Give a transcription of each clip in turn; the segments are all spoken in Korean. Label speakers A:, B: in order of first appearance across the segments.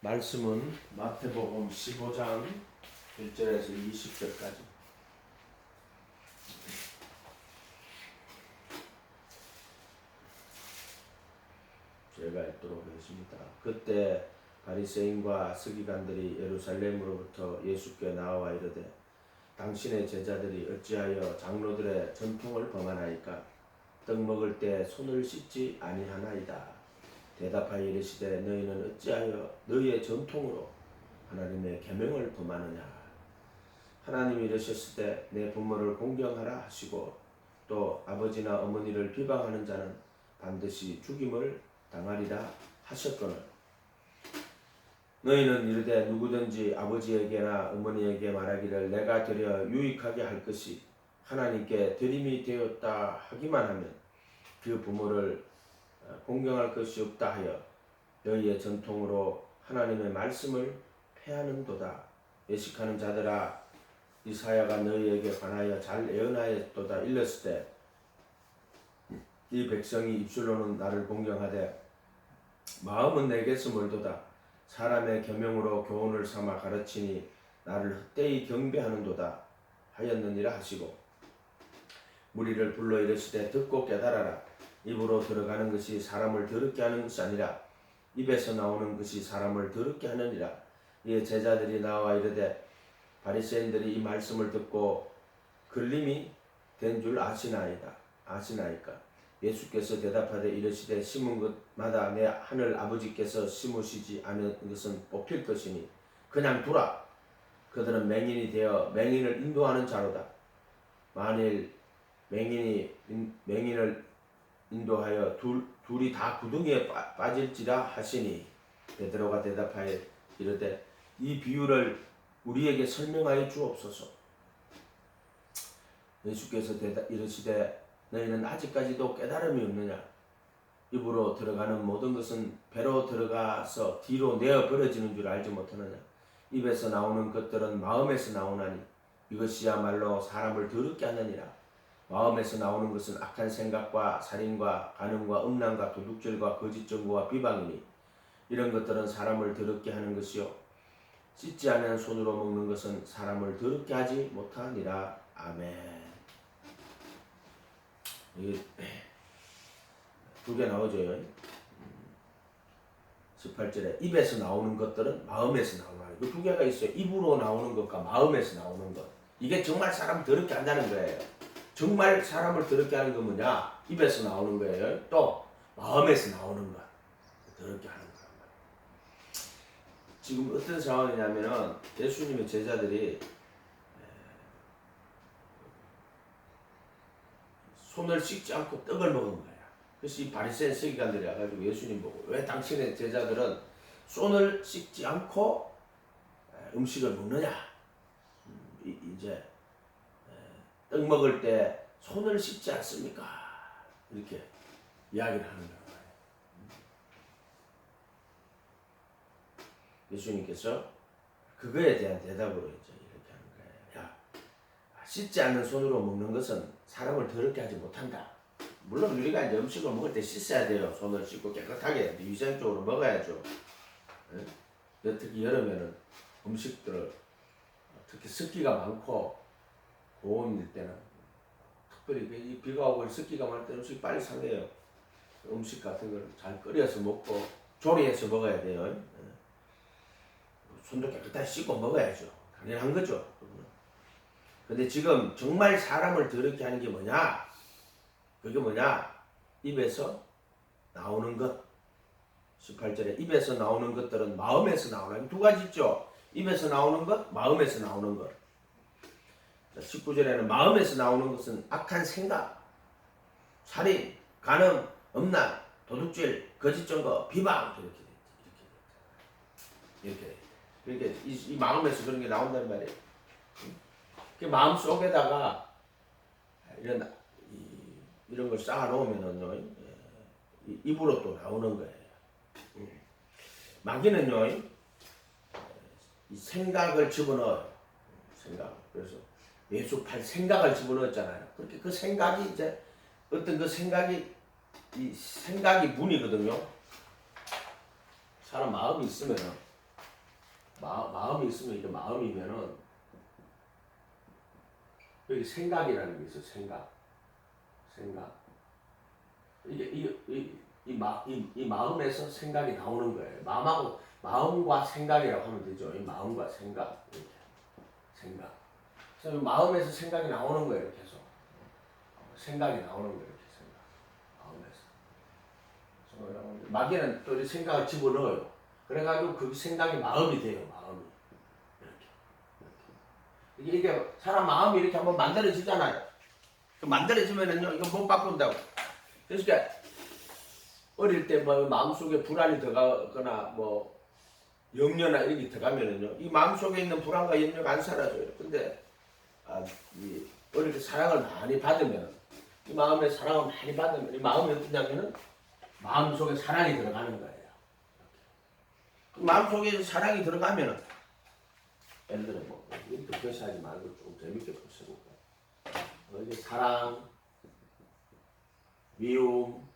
A: 말씀은 마태복음 15장 1절에서 20절까지. 제가 읽도록 하겠습니다. 그때 바리새인과 서기관들이 예루살렘으로부터 예수께 나와 이르되 당신의 제자들이 어찌하여 장로들의 전통을 범하나이까? 떡 먹을 때 손을 씻지 아니하나이다. 대답하여 이르시되 너희는 어찌하여 너희의 전통으로 하나님의 계명을 범하느냐? 하나님이 이르셨을 때 내 부모를 공경하라 하시고 또 아버지나 어머니를 비방하는 자는 반드시 죽임을 당하리라 하셨거늘 너희는 이르되 누구든지 아버지에게나 어머니에게 말하기를 내가 되려 유익하게 할 것이 하나님께 드림이 되었다 하기만 하면 그 부모를 공경할 것이 없다 하여 너희의 전통으로 하나님의 말씀을 폐하는도다. 예식하는 자들아 이사야가 너희에게 관하여 잘 예언하였도다. 일렀을 때 이 백성이 입술로는 나를 공경하되 마음은 내게서 멀도다. 사람의 계명으로 교훈을 삼아 가르치니 나를 헛되이 경배하는도다 하였느니라 하시고 무리를 불러 이르시되 듣고 깨달아라. 입으로 들어가는 것이 사람을 더럽게 하는 것이 아니라 입에서 나오는 것이 사람을 더럽게 하느니라. 이에 제자들이 나와 이르되 바리새인들이 이 말씀을 듣고 걸림이 된 줄 아시나이까? 예수께서 대답하되 이르시되 심은 것마다 내 하늘 아버지께서 심으시지 않은 것은 뽑힐 것이니 그냥 두라. 그들은 맹인이 되어 맹인을 인도하는 자로다. 만일 맹인을 인도하여 둘이 다 구덩이에 빠질지라 하시니 베드로가 대답하여 이르되 이 비유를 우리에게 설명하여 주옵소서. 예수께서 이르시되 너희는 아직까지도 깨달음이 없느냐? 입으로 들어가는 모든 것은 배로 들어가서 뒤로 내어 버려지는 줄 알지 못하느냐? 입에서 나오는 것들은 마음에서 나오나니 이것이야말로 사람을 더럽게 하느니라. 마음에서 나오는 것은 악한 생각과 살인과 간음과 음란과 도둑질과 거짓 증거와 비방이니 이런 것들은 사람을 더럽게 하는 것이요 씻지 않은 손으로 먹는 것은 사람을 더럽게 하지 못하니라. 아멘. 이게 두 개 나오죠. 18절에 입에서 나오는 것들은 마음에서 나오나. 이 두 개가 있어요. 입으로 나오는 것과 마음에서 나오는 것. 이게 정말 사람 더럽게 한다는 거예요. 정말 사람을 더럽게 하는 건 뭐냐? 입에서 나오는 거예요. 또 마음에서 나오는 것. 더럽게 하는 거란 말이에요. 지금 어떤 상황이냐면은 예수님의 제자들이 손을 씻지 않고 떡을 먹은 거야. 그래서 이 바리새인 서기관들이 와가지고 예수님 보고 왜 당신의 제자들은 손을 씻지 않고 음식을 먹느냐? 이제 떡 먹을 때 손을 씻지 않습니까? 이렇게 이야기를 하는 거예요. 예수님께서 그거에 대한 대답으로 이제 이렇게 하는 거예요. 야, 씻지 않는 손으로 먹는 것은 사람을 더럽게 하지 못한다. 물론 우리가 이제 음식을 먹을 때 씻어야 돼요. 손을 씻고 깨끗하게 위생적으로 먹어야죠. 특히 여름에는 음식들을 특히 습기가 많고 고온일 때는 특별히 비가 오고 습기가 많을 때 음식이 빨리 상해요. 음식 같은 걸 잘 끓여서 먹고 조리해서 먹어야 돼요. 손도 깨끗하게 씻고 먹어야죠. 당연한 거죠. 근데 지금 정말 사람을 더럽게 하는 게 뭐냐? 그게 뭐냐? 입에서 나오는 것. 18절에 입에서 나오는 것들은 마음에서 나오는 두 가지 있죠. 입에서 나오는 것, 마음에서 나오는 것. 19절에는 마음에서 나오는 것은 악한 생각, 살인, 간음, 음란, 도둑질, 거짓 증거, 비방 이렇게 이 마음에서 그런 게 나온다는 말이에요. 그 마음 속에다가 이런 걸 쌓아 놓으면은요, 입으로 또 나오는 거예요. 마귀는요, 이 생각을 집어넣어요. 그래서 예수 팔 생각을 집어넣었잖아요. 그렇게 그 생각이 이제 어떤 그 생각이 이 생각이 문이거든요. 사람 마음이 있으면은 마음이 있으면 이게 마음이면은 여기 생각이라는 게 있어. 생각. 이 마음에서 생각이 나오는 거예요. 마음과 생각이라고 하면 되죠. 이 마음과 생각 이렇게 생각. 그래서 마음에서 생각이 나오는 거예요. 계속 생각이 나오는 거예요. 이렇게 생각 마음에서. 마귀는 또 이 생각을 집어넣어요. 그래가지고 그 생각이 마음이 돼요. 마음이 이렇게. 이게 사람 마음이 이렇게 한번 만들어지잖아요. 만들어지면은요 이거 못 바꾼다고. 그러니까 어릴 때 뭐 마음속에 불안이 들어가거나 뭐 염려나 이런 게 들어가면은요 이 마음속에 있는 불안과 염려가 안 사라져요. 근데 이 어릴 때 사랑을 많이 받으면 이 마음에 사랑을 많이 받으면 이 마음이 어떠냐면은 마음속에 사랑이 들어가는 거예요. 그 마음속에 사랑이 들어가면은 예를 들어 뭐 이렇게 표시하지 말고 좀 재밌게 표시해볼까요? 이게 사랑, 미움,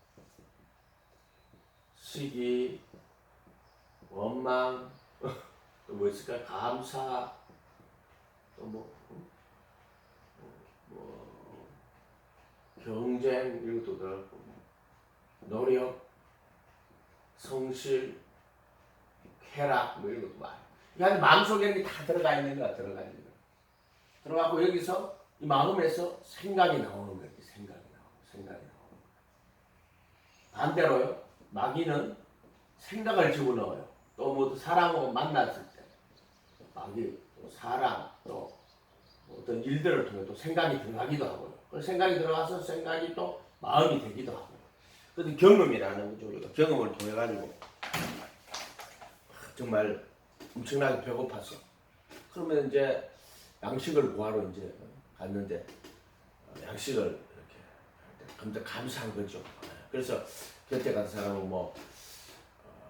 A: 시기, 원망, 또 뭐 있을까요? 감사, 또 경쟁 이런 것도 들어가고 노력, 성실, 쾌락 뭐 이런 것도 많아요. 그러니까 마음속에 다 들어가 있는 거야. 들어가고 여기서 이 마음에서 생각이 나오는 거예요. 생각이 나오는 거예요. 반대로요. 마귀는 생각을 집어넣어요. 또 뭐 사람하고 만났을 때 마귀 또 사랑 또 어떤 일들을 통해 또 생각이 들어가기도 하고요. 그 생각이 들어가서 생각이 또 마음이 되기도 하고요. 그래서 경험이라는 거죠. 우리가 경험을 통해 가지고 정말 엄청나게 배고팠어. 그러면 이제 양식을 구하러 이제 갔는데 양식을 이렇게 감사한 거죠. 그래서 곁에 간 사람은 뭐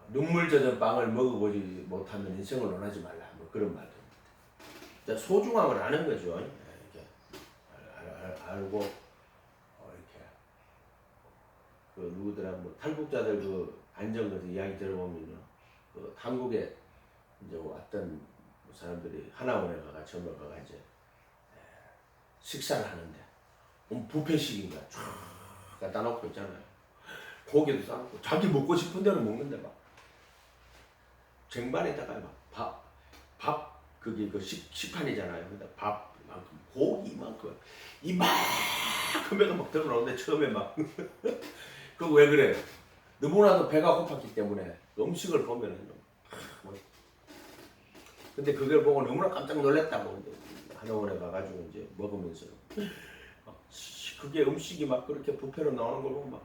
A: 눈물 젖은 빵을 먹어보지 못하면 인생을 논하지 말라 뭐 그런 말도 있는데 소중함을 아는 거죠. 이렇게 알고 이렇게 그 누구더라 뭐 탈북자들 그 안정거에서 이야기 들어보면요 그 한국에 이제 왔던 사람들이 하나원에 가가 처음에 가가 이제 식사를 하는데 뷔페식인 거야. 쫙 갖다 놓고 있잖아요. 고기도 싸놓고 자기 먹고 싶은 대로 먹는데 막 쟁반에다가 밥 그게 그 식판이잖아요. 근데 밥 이만큼 고기 이만큼 이만큼에가 막 들어오는데 처음에 막 그거 왜 그래? 너무나도 배가 고팠기 때문에 음식을 보면은 근데 그걸 보고 너무나 깜짝 놀랐다고 하나원에 가가지고 이제 먹으면서 그게 음식이 막 그렇게 뷔페로 나오는 걸 보면 막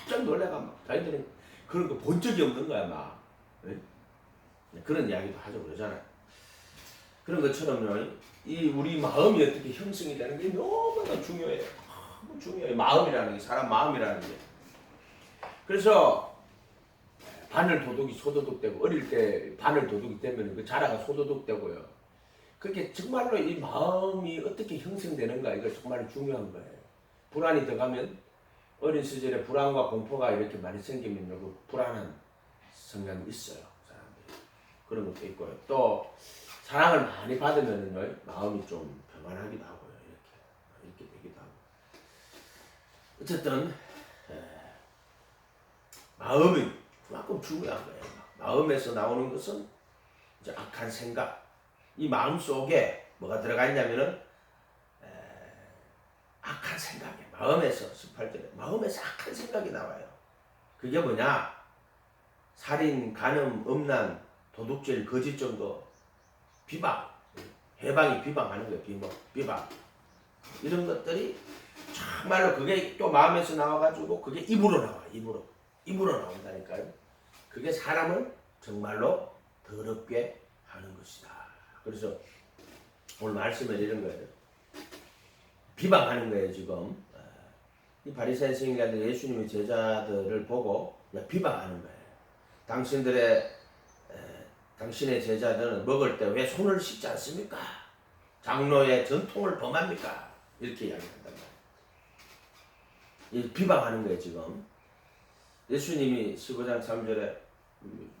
A: 깜짝 놀래가 막 자기들은 그런 거 본 적이 없는 거야 막 네? 그런 이야기도 하죠 그러잖아요. 그런 것처럼요 이 우리 마음이 어떻게 형성이 되는 게 너무나 중요해요. 너무 중요해요. 마음이라는 게 사람 마음이라는 게 그래서 바늘 도둑이 소도둑되고 어릴 때 바늘 도둑이 되면 그 자라가 소도둑되고요. 그게 정말로 이 마음이 어떻게 형성되는가 이거 정말 중요한 거예요. 불안이 들어가면 어린 시절에 불안과 공포가 이렇게 많이 생기면 그 불안한 성향이 있어요. 사람들이. 그런 것도 있고요. 또 사랑을 많이 받으면은요 마음이 좀 평안하기도 하고요. 이렇게 되기도 하고. 어쨌든 마음이 그만큼 중요한 거예요. 마음에서 나오는 것은 이제 악한 생각. 이 마음 속에 뭐가 들어가 있냐면은 악한 생각이 마음에서 18절에 마음에서 악한 생각이 나와요. 그게 뭐냐? 살인, 간음, 음란, 도둑질, 거짓 증거, 비방, 해방이 비방하는 거예요. 비방. 이런 것들이 정말로 그게 또 마음에서 나와가지고 그게 입으로 나와. 입으로 나온다니까요. 그게 사람을 정말로 더럽게 하는 것이다. 그래서 오늘 말씀은 이런 거예요. 비방하는 거예요 지금. 이 바리새인 선생님들 예수님의 제자들을 보고 비방하는 거예요. 당신의 제자들은 먹을 때 왜 손을 씻지 않습니까? 장로의 전통을 범합니까? 이렇게 이야기한단 말이에요. 비방하는 거예요 지금. 예수님이 15장 3절에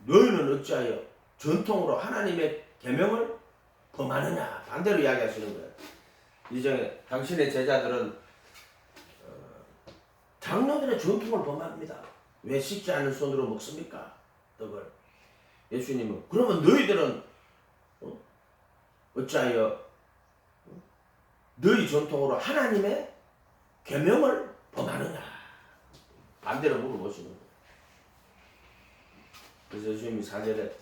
A: 너희는 어찌하여 전통으로 하나님의 계명을 범하느냐? 반대로 이야기하시는 거예요. 이제 당신의 제자들은 장로들의 전통을 범합니다. 왜 씻지 않은 손으로 먹습니까? 떡을. 예수님은 그러면 너희들은 어찌하여 너희 전통으로 하나님의 계명을 범하느냐? 반대로 물어보시는 거예요. 그래서 예수님이 4절에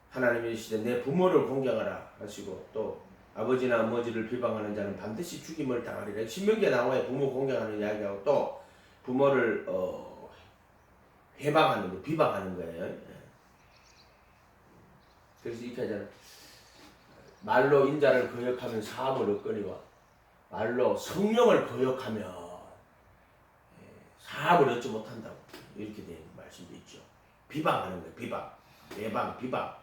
A: 하나님이 이르시되 내 부모를 공경하라 하시고 또 아버지나 어머니를 비방하는 자는 반드시 죽임을 당하리라. 신명기에 나와요. 부모 공경하는 이야기하고 또 부모를 회방하는 거, 비방하는 거예요. 그래서 이렇게 하잖아요. 말로 인자를 거역하면 사함을 얻거니와 말로 성령을 거역하면 사함을 얻지 못한다고 이렇게 된 말씀도 있죠. 비방하는 거예요. 비방, 외방, 비방.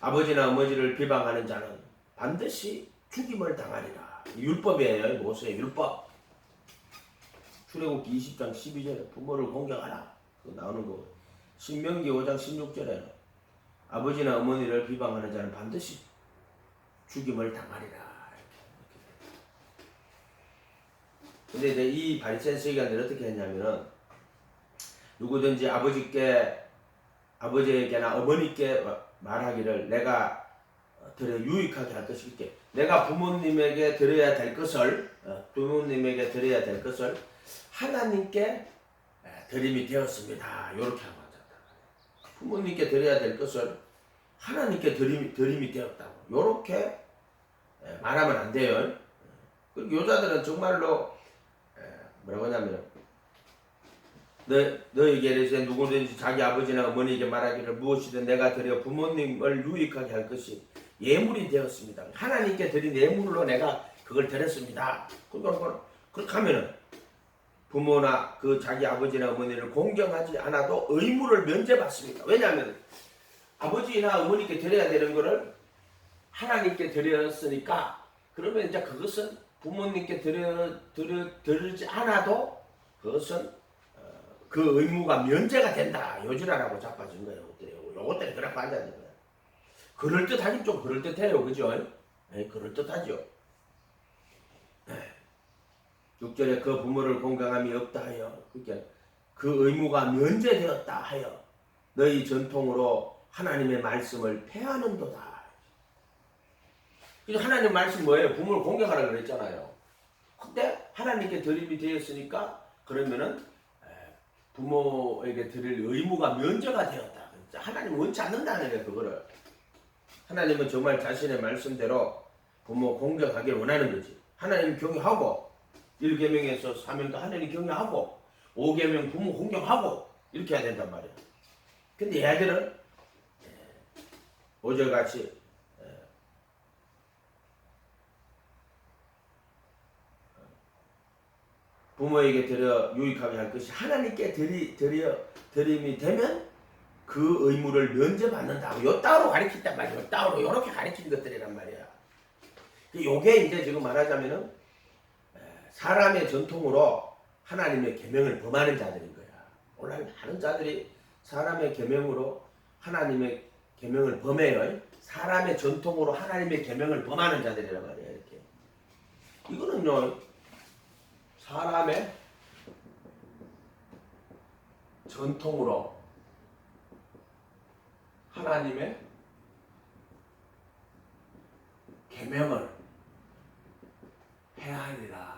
A: 아버지나 어머니를 비방하는 자는 반드시 죽임을 당하리라. 율법이에요. 모세의 율법. 출애굽기 20장 12절에 부모를 공경하라. 그거 나오는 거. 신명기 5장 16절에는 아버지나 어머니를 비방하는 자는 반드시 죽임을 당하리라. 근데 이제 이 바리새인 서기관들이 어떻게 했냐면은 누구든지 아버지에게나 어머니께 말하기를 내가 드려 유익하게 할 것이게 내가 부모님에게 드려야 될 것을 하나님께 드림이 되었습니다. 이렇게 하고 하잖아. 부모님께 드려야 될 것을 하나님께 드림이 되었다고 이렇게 말하면 안 돼요. 그리고 여자들은 정말로 뭐라고 하냐면 너에게 이르시되 누구든지 자기 아버지나 어머니에게 말하기를 무엇이든 내가 드려 부모님을 유익하게 할 것이 예물이 되었습니다. 하나님께 드린 예물로 내가 그걸 드렸습니다. 그렇게 하면은 부모나 그 자기 아버지나 어머니를 공경하지 않아도 의무를 면제받습니다. 왜냐하면 아버지나 어머니께 드려야 되는 거를 하나님께 드렸으니까 그러면 이제 그것은 부모님께 드리지 않아도 그것은 그 의무가 면제가 된다. 요지라라고 자빠진 거예요. 요것들이 그렇게 앉아있는 거예요. 그럴듯하긴 좀 그럴듯해요. 그죠? 네, 그럴듯하죠. 네. 6절에 그 부모를 공경함이 없다 하여 그러니까 그 의무가 면제되었다 하여 너희 전통으로 하나님의 말씀을 폐하는도다. 하나님 말씀 뭐예요? 부모를 공경하라 그랬잖아요. 근데 하나님께 드림이 되었으니까 그러면은 부모에게 드릴 의무가 면제가 되었다. 하나님 원치 않는다는 거예요. 그거를 하나님은 정말 자신의 말씀대로 부모 공경하기를 원하는 거지. 하나님 경외하고 1계명에서 사명도 하나님 경외하고 5계명 부모 공경하고 이렇게 해야 된단 말이야. 근데 얘들은 어제같이 부모에게 드려 유익하게 할 것이 하나님께 드림이 되면 그 의무를 면제받는다고 요 따로 가르친단 말이야. 요 따로 요렇게 가르친 것들이란 말이야. 요게 이제 지금 말하자면은 사람의 전통으로 하나님의 계명을 범하는 자들인 거야. 오늘 많은 자들이 사람의 계명으로 하나님의 계명을 범해요. 사람의 전통으로 하나님의 계명을 범하는 자들이란 말이야. 이렇게. 이거는요. 사람의 전통으로 하나님의 계명을 폐하리라.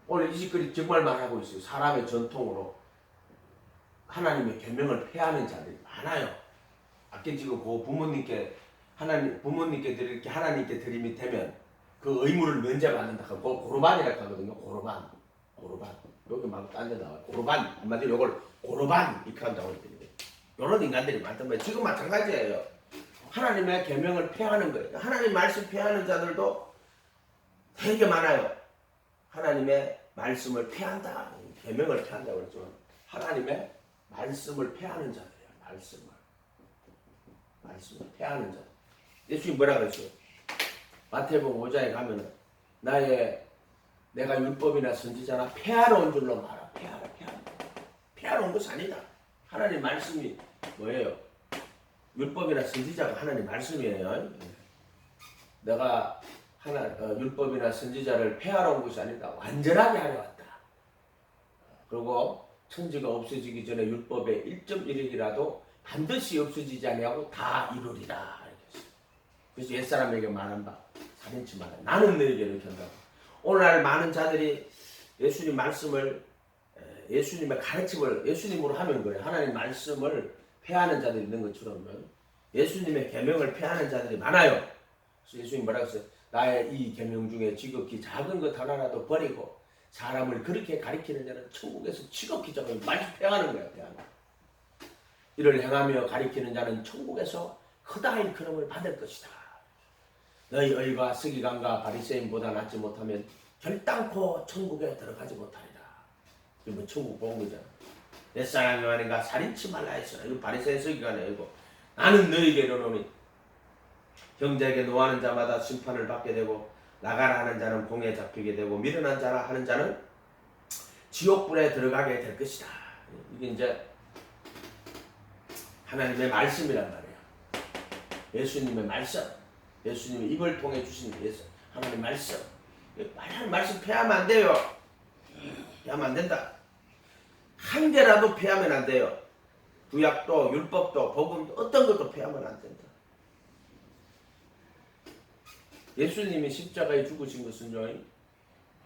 A: 오늘 이 시글이 정말 말하고 있어요. 사람의 전통으로 하나님의 계명을 폐하는 자들이 많아요. 아까 지금 그 부모님께 드릴 게 하나님께 드림이 되면 그 의무를 면제받는다. 고르반이라고 하거든요. 고르반. 여기 막 딴 데 나와요. 고르반. 한마디로 이걸 고르반 이렇게 한다고 했거든요. 이런 인간들이 많단 말이에요. 지금 마찬가지예요. 하나님의 계명을 폐하는 거예요. 하나님 말씀 폐하는 자들도 되게 많아요. 하나님의 말씀을 폐한다. 계명을 폐한다고 그랬지만 하나님의 말씀을 폐하는 자들이에요. 말씀을 폐하는 자들. 예수님이 뭐라 그랬어요? 마태복음 5장에 가면은 내가 율법이나 선지자나 폐하러 온 줄로 말아. 폐하러 온 것이 아니다. 하나님 말씀이 뭐예요? 율법이나 선지자가 하나님 말씀이에요. 내가 율법이나 선지자를 폐하러 온 것이 아니다. 완전하게 하려 왔다. 그리고 천지가 없어지기 전에 율법의 1.1일이라도 반드시 없어지지 아니하고 다 이루리라. 그래서 옛사람에게 말한 바 살인치 마라. 나는 너에게 이렇게 한다고. 오늘날 많은 자들이 예수님 말씀을 예수님의 가르침을 예수님으로 하는 거예요. 하나님 말씀을 폐하는 자들이 있는 것처럼 예수님의 계명을 폐하는 자들이 많아요. 그래서 예수님 뭐라고 했어요? 나의 이 계명 중에 지극히 작은 것 하나라도 버리고 사람을 그렇게 가리키는 자는 천국에서 지극히 작은 말씀 폐하는 거예요. 폐하는. 이를 행하며 가리키는 자는 천국에서 크다 일컬음을 받을 것이다. 너희 의가 서기관과 바리새인보다 낫지 못하면 결단코 천국에 들어가지 못하리라. 이거 천국 본 거잖아. 옛사람이 말인가 살인치 말라 했으나 이거 바리새인 서기관이야. 이거 나는 너희에게 이르노니 형제에게 노하는 자마다 심판을 받게 되고 나가라 하는 자는 공에 잡히게 되고 미련한 자라 하는 자는 지옥불에 들어가게 될 것이다. 이게 이제 하나님의 말씀이란 말이에요. 예수님의 말씀, 예수님의 입을 통해 주신 하나님의 말씀. 하나님 말씀 폐하면 안 돼요. 폐하면 안 된다. 한 개라도 폐하면 안 돼요. 구약도 율법도 복음도 어떤 것도 폐하면 안 된다. 예수님이 십자가에 죽으신 것은요,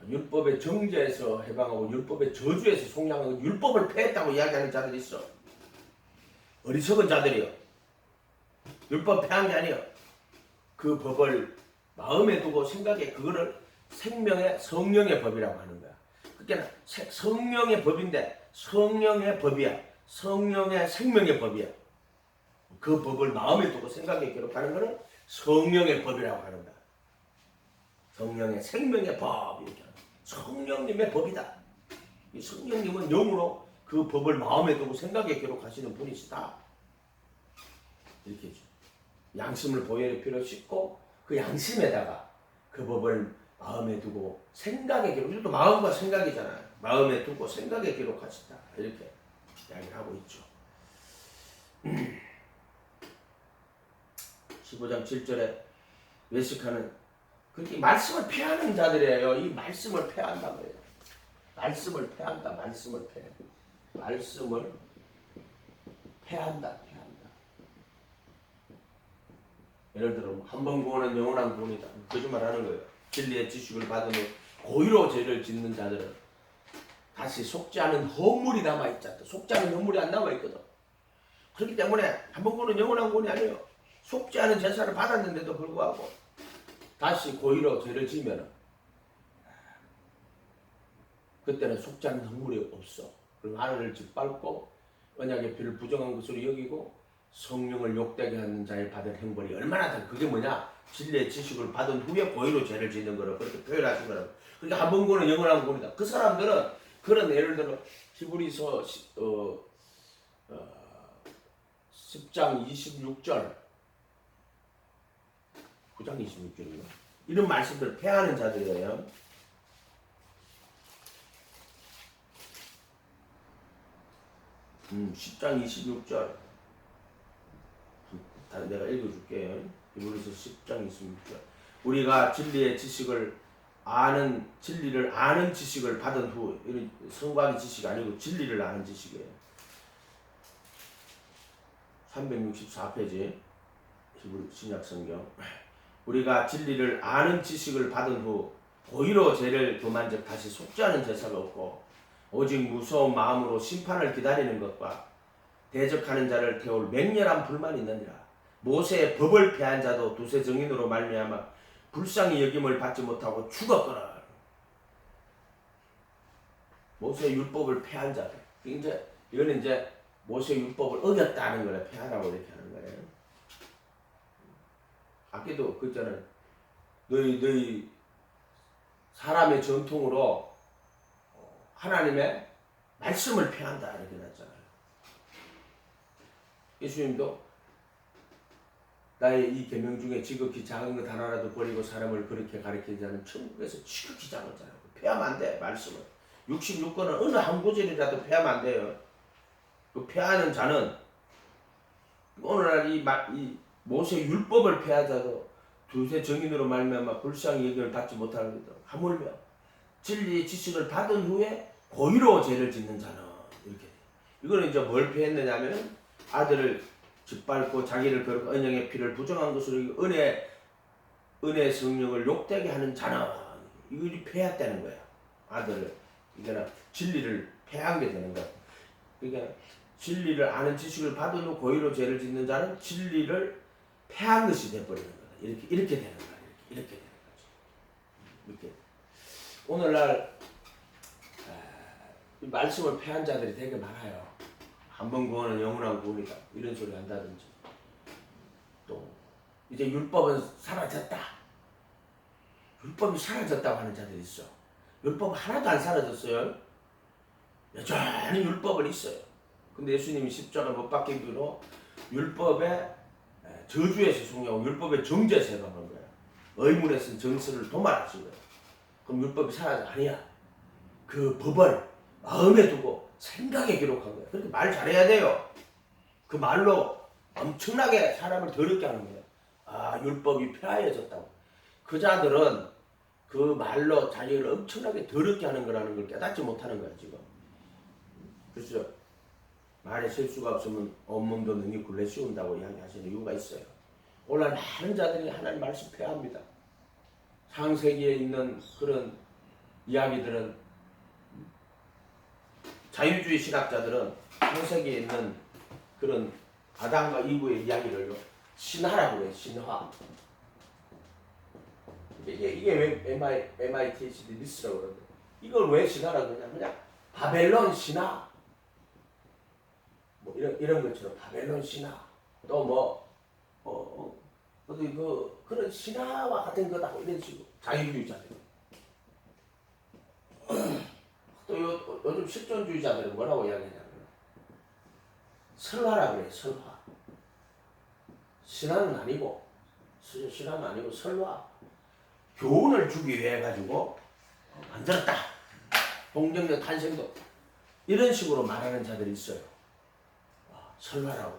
A: 율법의 정죄에서 해방하고 율법의 저주에서 속량하고 율법을 폐했다고 이야기하는 자들이 있어. 어리석은 자들이요. 율법 폐한 게 아니에요. 그 법을 마음에 두고 생각해 그거를 생명의 성령의 법이라고 하는 거야. 그러니까 성령의 법인데 성령의 법이야. 성령의 생명의 법이야. 그 법을 마음에 두고 생각해 기록하는 것은 성령의 법이라고 하는 거야. 성령의 생명의 법 이렇게 하는 거야. 성령님의 법이다. 이 성령님은 영으로 그 법을 마음에 두고 생각해 기록하시는 분이시다. 이렇게 해줘. 양심을 보혈의 피로 씻고 그 양심에다가 그 법을 마음에 두고 생각에 기록. 이것도 마음과 생각이잖아요. 마음에 두고 생각에 기록하시다. 이렇게 이야기를 하고 있죠. 15장 7절에 외식하는 그렇게 말씀을 폐하는 자들이에요. 이 말씀을 폐한단 말이에요. 말씀을 폐한다. 말씀을 폐해. 말씀을 폐한다. 예를 들어 한 번 구원은 영원한 구원이다. 거짓말하는 거예요. 진리의 지식을 받은 후 고의로 죄를 짓는 자들은 다시 속지 않은 허물이 남아있잖아. 속지 않은 허물이 안 남아있거든. 그렇기 때문에 한 번 구원은 영원한 구원이 아니에요. 속지 않은 제사를 받았는데도 불구하고 다시 고의로 죄를 지으면 그때는 속지 않은 허물이 없어. 그럼 하늘을 짓밟고 언약의 피를 부정한 것으로 여기고 성령을 욕되게 하는 자의 받은 행벌이 얼마나 다 그게 뭐냐? 진리의 지식을 받은 후에 고의로 죄를 짓는 거로 그렇게 표현하신 거라고. 그러니까 한 번 구원은 영원한 구원이다. 그 사람들은 그런 예를 들어 히브리서 10장 26절 9장 26절인가? 이런 말씀들을 폐하는 자들이에요. 음, 10장 26절 내가 읽어줄게요. 히브리서 10장 26절 우리가 진리의 지식을 진리를 아는 지식을 받은 후, 이런 성곽의 지식이 아니고 진리를 아는 지식이에요. 364페이지 히브리 신약성경. 우리가 진리를 아는 지식을 받은 후 고의로 죄를 범한 적 다시 속지 않은 제사가 없고 오직 무서운 마음으로 심판을 기다리는 것과 대적하는 자를 태울 맹렬한 불만이 있느니라. 모세의 법을 폐한 자도 두세 증인으로 말미암아 불쌍히 여김을 받지 못하고 죽었거라. 모세의 율법을 폐한 자들. 이거는 이제 모세의 율법을 어겼다는 거래. 폐하라고 이렇게 하는 거예요. 아까도 그랬잖아요. 너희 사람의 전통으로 하나님의 말씀을 폐한다 이렇게 났잖아요. 예수님도 나의 이 계명 중에 지극히 작은 것 하나라도 버리고 사람을 그렇게 가르치는 자는 천국에서 지극히 작은 자라고. 폐하면 안 돼. 말씀을 66권은 어느 한 구절이라도 폐하면 안 돼요. 그 폐하는 자는 오늘날 이 모세 율법을 폐하자도 두세 정인으로 말미암아 불쌍히 여김을 받지 못하거든. 하물며 진리의 지식을 받은 후에 고의로 죄를 짓는 자는 이렇게 돼. 이거는 이제 뭘 폐했느냐면 아들을 짓밟고 자기를 거룩 언약의 피를 부정한 것으로 은혜 성령을 욕되게 하는 자는 이걸 폐했다는 거야. 아들을 이거는 진리를 폐하게 되는 거야. 그러니까 진리를 아는 지식을 받은 후 고의로 죄를 짓는 자는 진리를 폐한 것이 되어버리는 거다. 이렇게 되는 거야. 이렇게 되는 거지. 이렇게. 오늘날 이 말씀을 폐한 자들이 되게 많아요. 한 번 구원은 영원한 구원이다. 이런 소리 한다든지. 또 이제 율법은 사라졌다. 율법이 사라졌다고 하는 자들이 있어. 율법은 하나도 안 사라졌어요. 여전히 율법은 있어요. 근데 예수님이 십자가 못 박힌 뒤로 율법의 저주에서 속량하고 율법의 정죄에서 해방한 거야. 의문에 쓴 정서를 도말하신 거야. 그럼 율법이 사라져? 아니야. 그 법을 마음에 두고 생각에 기록한 거야. 그렇게 말 잘해야 돼요. 그 말로 엄청나게 사람을 더럽게 하는 거야. 아, 율법이 폐하여졌다고. 그 자들은 그 말로 자기를 엄청나게 더럽게 하는 거라는 걸 깨닫지 못하는 거야, 지금. 그래서 말에 실수가 없으면 온몸도 능히 굴레 씌운다고 이야기하시는 이유가 있어요. 오늘 많은 자들이 하나님 말씀 폐합니다. 창세기에 있는 그런 이야기들은 자유주의 신학자들은 창세기에 있는 그런 아담과 이브의 이야기를 신화라고 해요. 신화. 이게 왜 MITHD 리스라고 그러는데 이걸 왜 신화라고 그러냐면 그냥 바벨론 신화 뭐 이런 것처럼 바벨론 신화 또 그런 신화와 같은 거다 이런 식으로 자유주의자들 또 요즘 실존주의자들은 뭐라고 이야기하냐면 설화라고 그래요. 설화. 신화는 아니고 설화. 교훈을 주기 위해 가지고 만들었다. 동정적 탄생도 이런 식으로 말하는 자들이 있어요. 설화라고.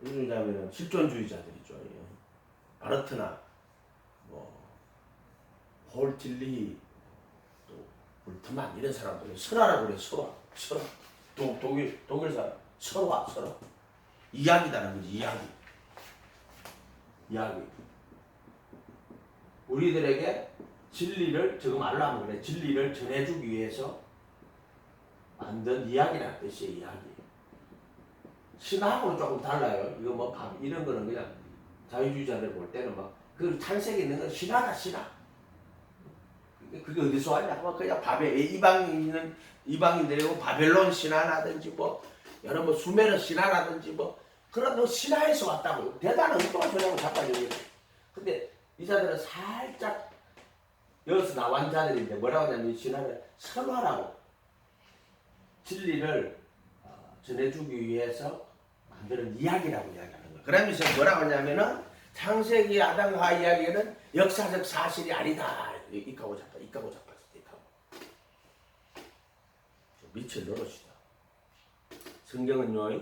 A: 예를 실존주의자들이죠. 바르트나 홀틸리 또 볼트만 이런 사람들이 설화라고 그래요. 설화. 독일 사람 설화. 이야기다는 거지. 이야기. 우리들에게 진리를 지금 알라면 그래. 진리를 전해주기 위해서 만든 이야기라는 뜻이에요. 이야기. 신화하고는 조금 달라요. 이거 이런 거는 그냥 자유주의자들 볼 때는 그 탄생에 있는 건 신화다. 그게 어디서 왔냐? 그냥 이방인들이고 바벨론 신화라든지 여러 수메르 신화라든지 그런 신화에서 왔다고. 대단한 엉뚱한 소리하고 자빠져요. 근데 이 자들은 살짝 여기서 나온 자들인데 뭐라고 하냐면 이 신화를 설화라고 진리를 전해주기 위해서 만드는 이야기라고 이야기하는 거예요. 그러면서 뭐라고 하냐면은 창세기 아담과 이야기는 역사적 사실이 아니다. 이까고 잡았어. 미칠 노릇이다. 성경은요,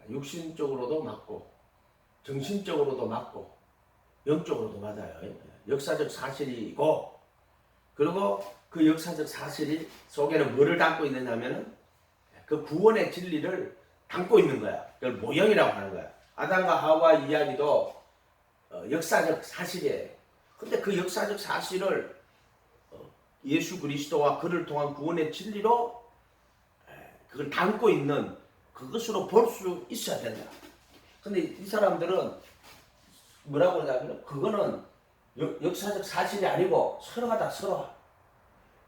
A: 육신적으로도 맞고, 정신적으로도 맞고, 영적으로도 맞아요. 역사적 사실이고, 그리고 그 역사적 사실이 속에는 뭐를 담고 있느냐면은 그 구원의 진리를 담고 있는 거야. 그걸 모형이라고 하는 거야. 아담과 하와 이야기도 역사적 사실이에요. 근데 그 역사적 사실을 예수 그리스도와 그를 통한 구원의 진리로 그걸 담고 있는 그것으로 볼 수 있어야 된다. 근데 이 사람들은 뭐라고 하냐면 그거는 역사적 사실이 아니고 설화다.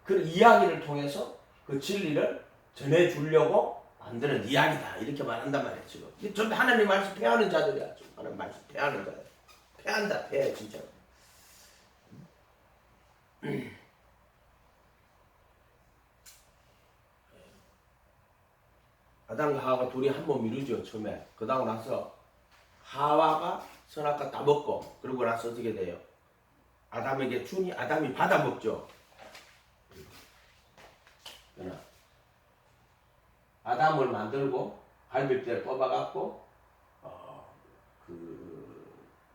A: 그 이야기를 통해서 그 진리를 전해주려고 만드는 이야기다. 이렇게 말한단 말이에요. 지금 전부 하나님 말씀 폐하는 자들이야. 하나님 말씀 폐하는 거야. 폐한다. 폐해 진짜. 아담과 하와가 둘이 한 몸 이루죠. 처음에. 그러고 나서 하와가 선악과 다 먹고 그러고 나서 어떻게 돼요? 아담에게 주니 아담이 받아 먹죠. 아담을 만들고 갈비뼈를 뽑아갖고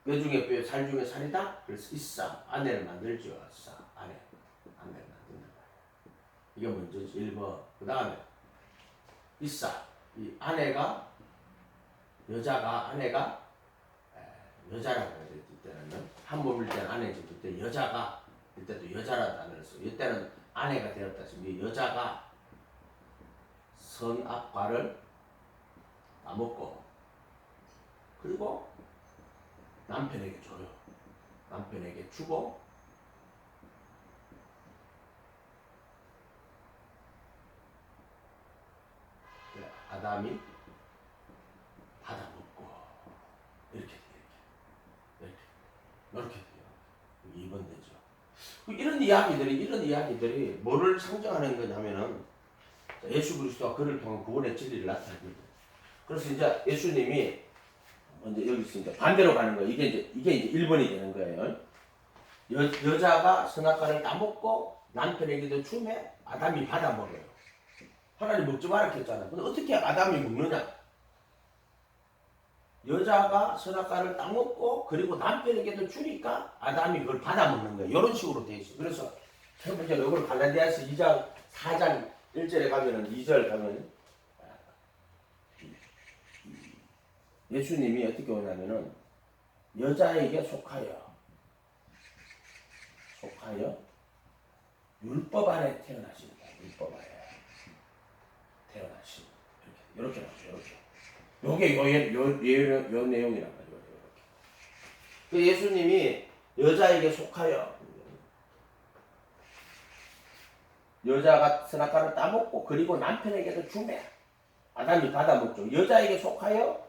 A: 뼈 중에 뼈, 살 중에 살이다. 그래서 이싸 아내를 만들죠. 싸 아내를 만든다. 이게 먼저지 1번. 그 다음에 이싸 이 아내가 여자라고 해야 될 때는 한 몸일 때는 아내지 그때 여자가 이때도 여자라는 단어를 써. 이때는 아내가 되었다. 지금 여자가 선악과를 따먹고 그리고 남편에게 줘요. 남편에게 주고 아담이 받아먹고 이렇게 돼요. 이렇게 돼요. 2번 되죠. 이런 이야기들이 뭐를 상징하는 거냐면은 예수 그리스도가 그를 통한 구원의 진리를 나타냅니다. 그래서 이제 예수님이 먼저 여기서 이제 반대로 가는 거예요. 이게 이제 1번이 되는 거예요. 여자가 선악과를 따먹고 남편에게도 주매 아담이 받아먹어요. 하나님 먹지 말라 했잖아요. 근데 어떻게 아담이 먹느냐? 여자가 선악과를 따먹고 그리고 남편에게도 주니까 아담이 그걸 받아먹는 거예요. 이런 식으로 돼 있어요. 그래서 첫 번째 이걸 갈라디아서 2장 4장 1절에 가면은 2절 가면 예수님이 어떻게 오냐면은 여자에게 속하여 율법 아래 태어나신다. 율법 아래 태어나신 이렇게 나오죠. 이렇게 요게 내용이란 말이에요. 이렇게. 예수님이 여자에게 속하여 여자가 선악과를 따먹고 그리고 남편에게도 주매 아담이 받아먹죠. 여자에게 속하여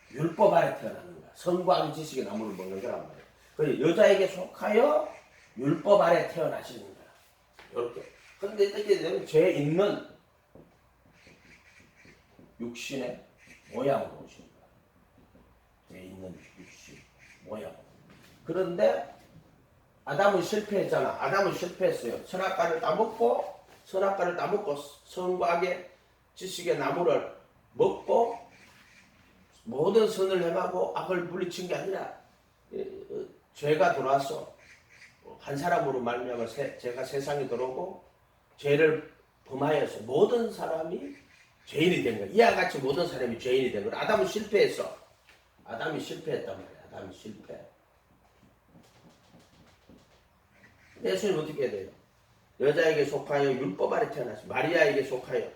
A: 율법 아래 태어나는 거야. 선과 악의 지식의 나무를 먹는 거란 말이야. 그래서 여자에게 속하여 율법 아래 태어나시는 거야. 이렇게. 그런데 어떻게 되면 죄 있는 육신의 모양으로 오시는 거야. 죄 있는 육신 모양. 그런데 아담은 실패했잖아. 아담은 실패했어요. 선악과를 따먹고 선과 악의 지식의 나무를 먹고 모든 선을 행하고 악을 물리친 게 아니라 죄가 들어와서 한 사람으로 말미암아 죄가 세상에 들어오고 죄를 범하여서 모든 사람이 죄인이 된 거야. 이와 같이 모든 사람이 죄인이 된 거야. 아담은 실패했어. 아담이 실패했단 말이야. 아담이 실패. 예수님 어떻게 해야 돼요? 여자에게 속하여 율법 아래 태어났어. 마리아에게 속하여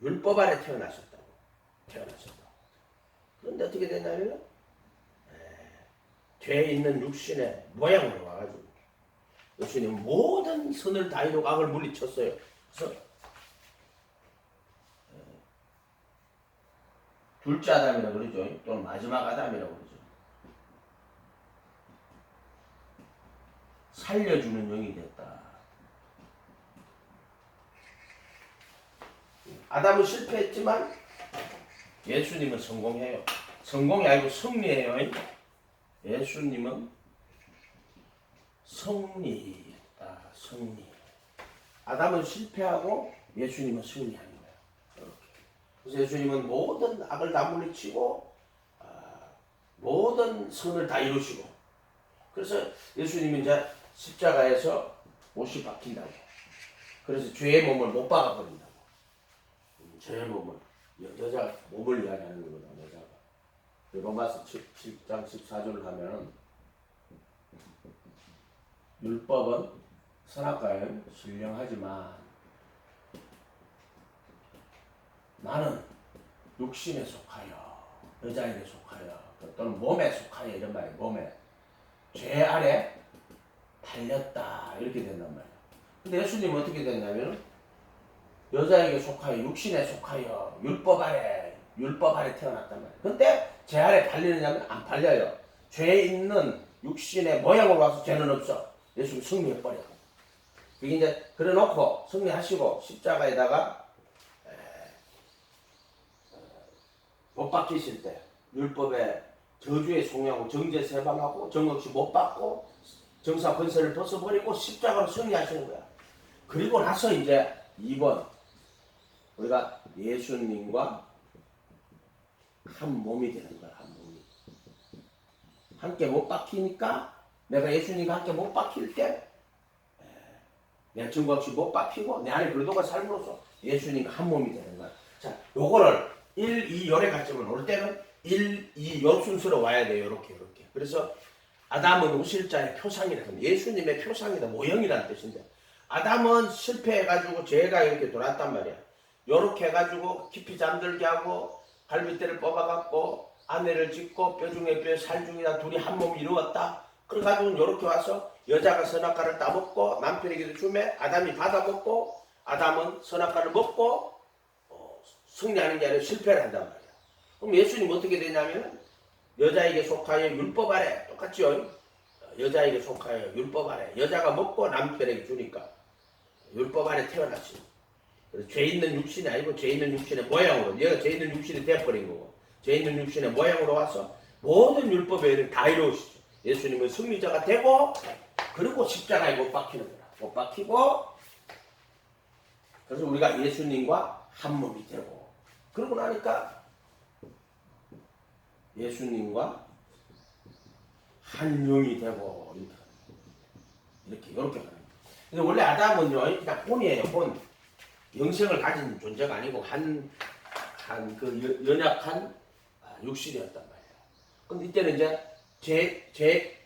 A: 율법 아래 태어나셨다고. 그런데 어떻게 되냐면 죄 있는 육신의 모양으로 와가지고 예수님은 모든 선을 다 이루고 악을 물리쳤어요. 그래서 둘째 아담이라고 그러죠. 또는 마지막 아담이라고 그러죠. 살려주는 영이 됐다. 아담은 실패했지만 예수님은 성공해요. 성공이 아니고 승리해요. 예수님은 승리했다. 승리. 아담은 실패하고 예수님은 승리하는 거예요. 그래서 예수님은 모든 악을 다 물리치고 모든 선을 다 이루시고 그래서 예수님이 이제 십자가에서 못이 박힌다고. 그래서 죄의 몸을 못 박아버린다고. 죄의 몸을 여자 몸을 이야기하는 거거든. 여자가 로마서 7장 14절을 하면 율법은 선악과에 신령하지만 나는 육신에 속하여 여자에게 속하여 또는 몸에 속하여 이런 말이에요. 몸에 죄 아래 달렸다 이렇게 된단 말이에요. 근데 예수님은 어떻게 됐냐면 여자에게 속하여 육신에 속하여 율법 아래 태어났단 말이에요. 근데 죄 아래 달리느냐면 안 달려요. 죄 있는 육신의 모양으로 와서 죄는 없어. 예수님 승리해버려. 그게 이제 그래놓고 승리하시고 십자가에다가 못 박히실 때 율법의 저주의 송영하고 정죄 세방하고 정없이 못 받고 정사 권세를 벗어버리고 십자가로 승리하시는 거야. 그리고 나서 이제 2번 우리가 예수님과 한 몸이 되는 거야. 한 몸이. 함께 못 박히니까 내가 예수님과 함께 못 박힐 때 내가 증거 없이 못 박히고 내 안에 그리스도가 삶으로써 예수님과 한 몸이 되는 거야. 자, 요거를 1, 2, 열의 관점을 올 때는 1, 2, 열 순서로 와야 돼요. 요렇게. 그래서 아담은 우실자의 표상이라 합니다. 예수님의 표상이다. 모형이라는 뜻인데 아담은 실패해가지고 죄가 이렇게 돌았단 말이야. 요렇게 해가지고 깊이 잠들게 하고 갈빗대를 뽑아갖고 아내를 짓고 뼈 중에 뼈 살 중이다 둘이 한 몸 이루었다. 그래가지고 요렇게 와서 여자가 선악과를 따먹고 남편에게도 주매 아담이 받아먹고 아담은 선악과를 먹고 승리하는 게 아니라 실패를 한단 말이야. 그럼 예수님 어떻게 되냐면 여자에게 속하여 율법 아래 똑같죠. 여자에게 속하여 율법 아래 여자가 먹고 남편에게 주니까 율법 아래 태어났지. 그래서 죄 있는 육신이 아니고 죄 있는 육신의 모양으로 얘가 죄 있는 육신이 되어버린 거고 죄 있는 육신의 모양으로 와서 모든 율법의 일을 다 이루시죠. 예수님은 승리자가 되고 그리고 십자가에 못 박히는 거라. 못 박히고 그래서 우리가 예수님과 한 몸이 되고 그러고 나니까 예수님과 한 영이 되고 이렇게 가는 거예요. 근데 원래 아담은요 그냥 혼이에요. 혼. 영생을 가진 존재가 아니고 그 연약한 육신이었단 말이에요. 근데 이때는 이제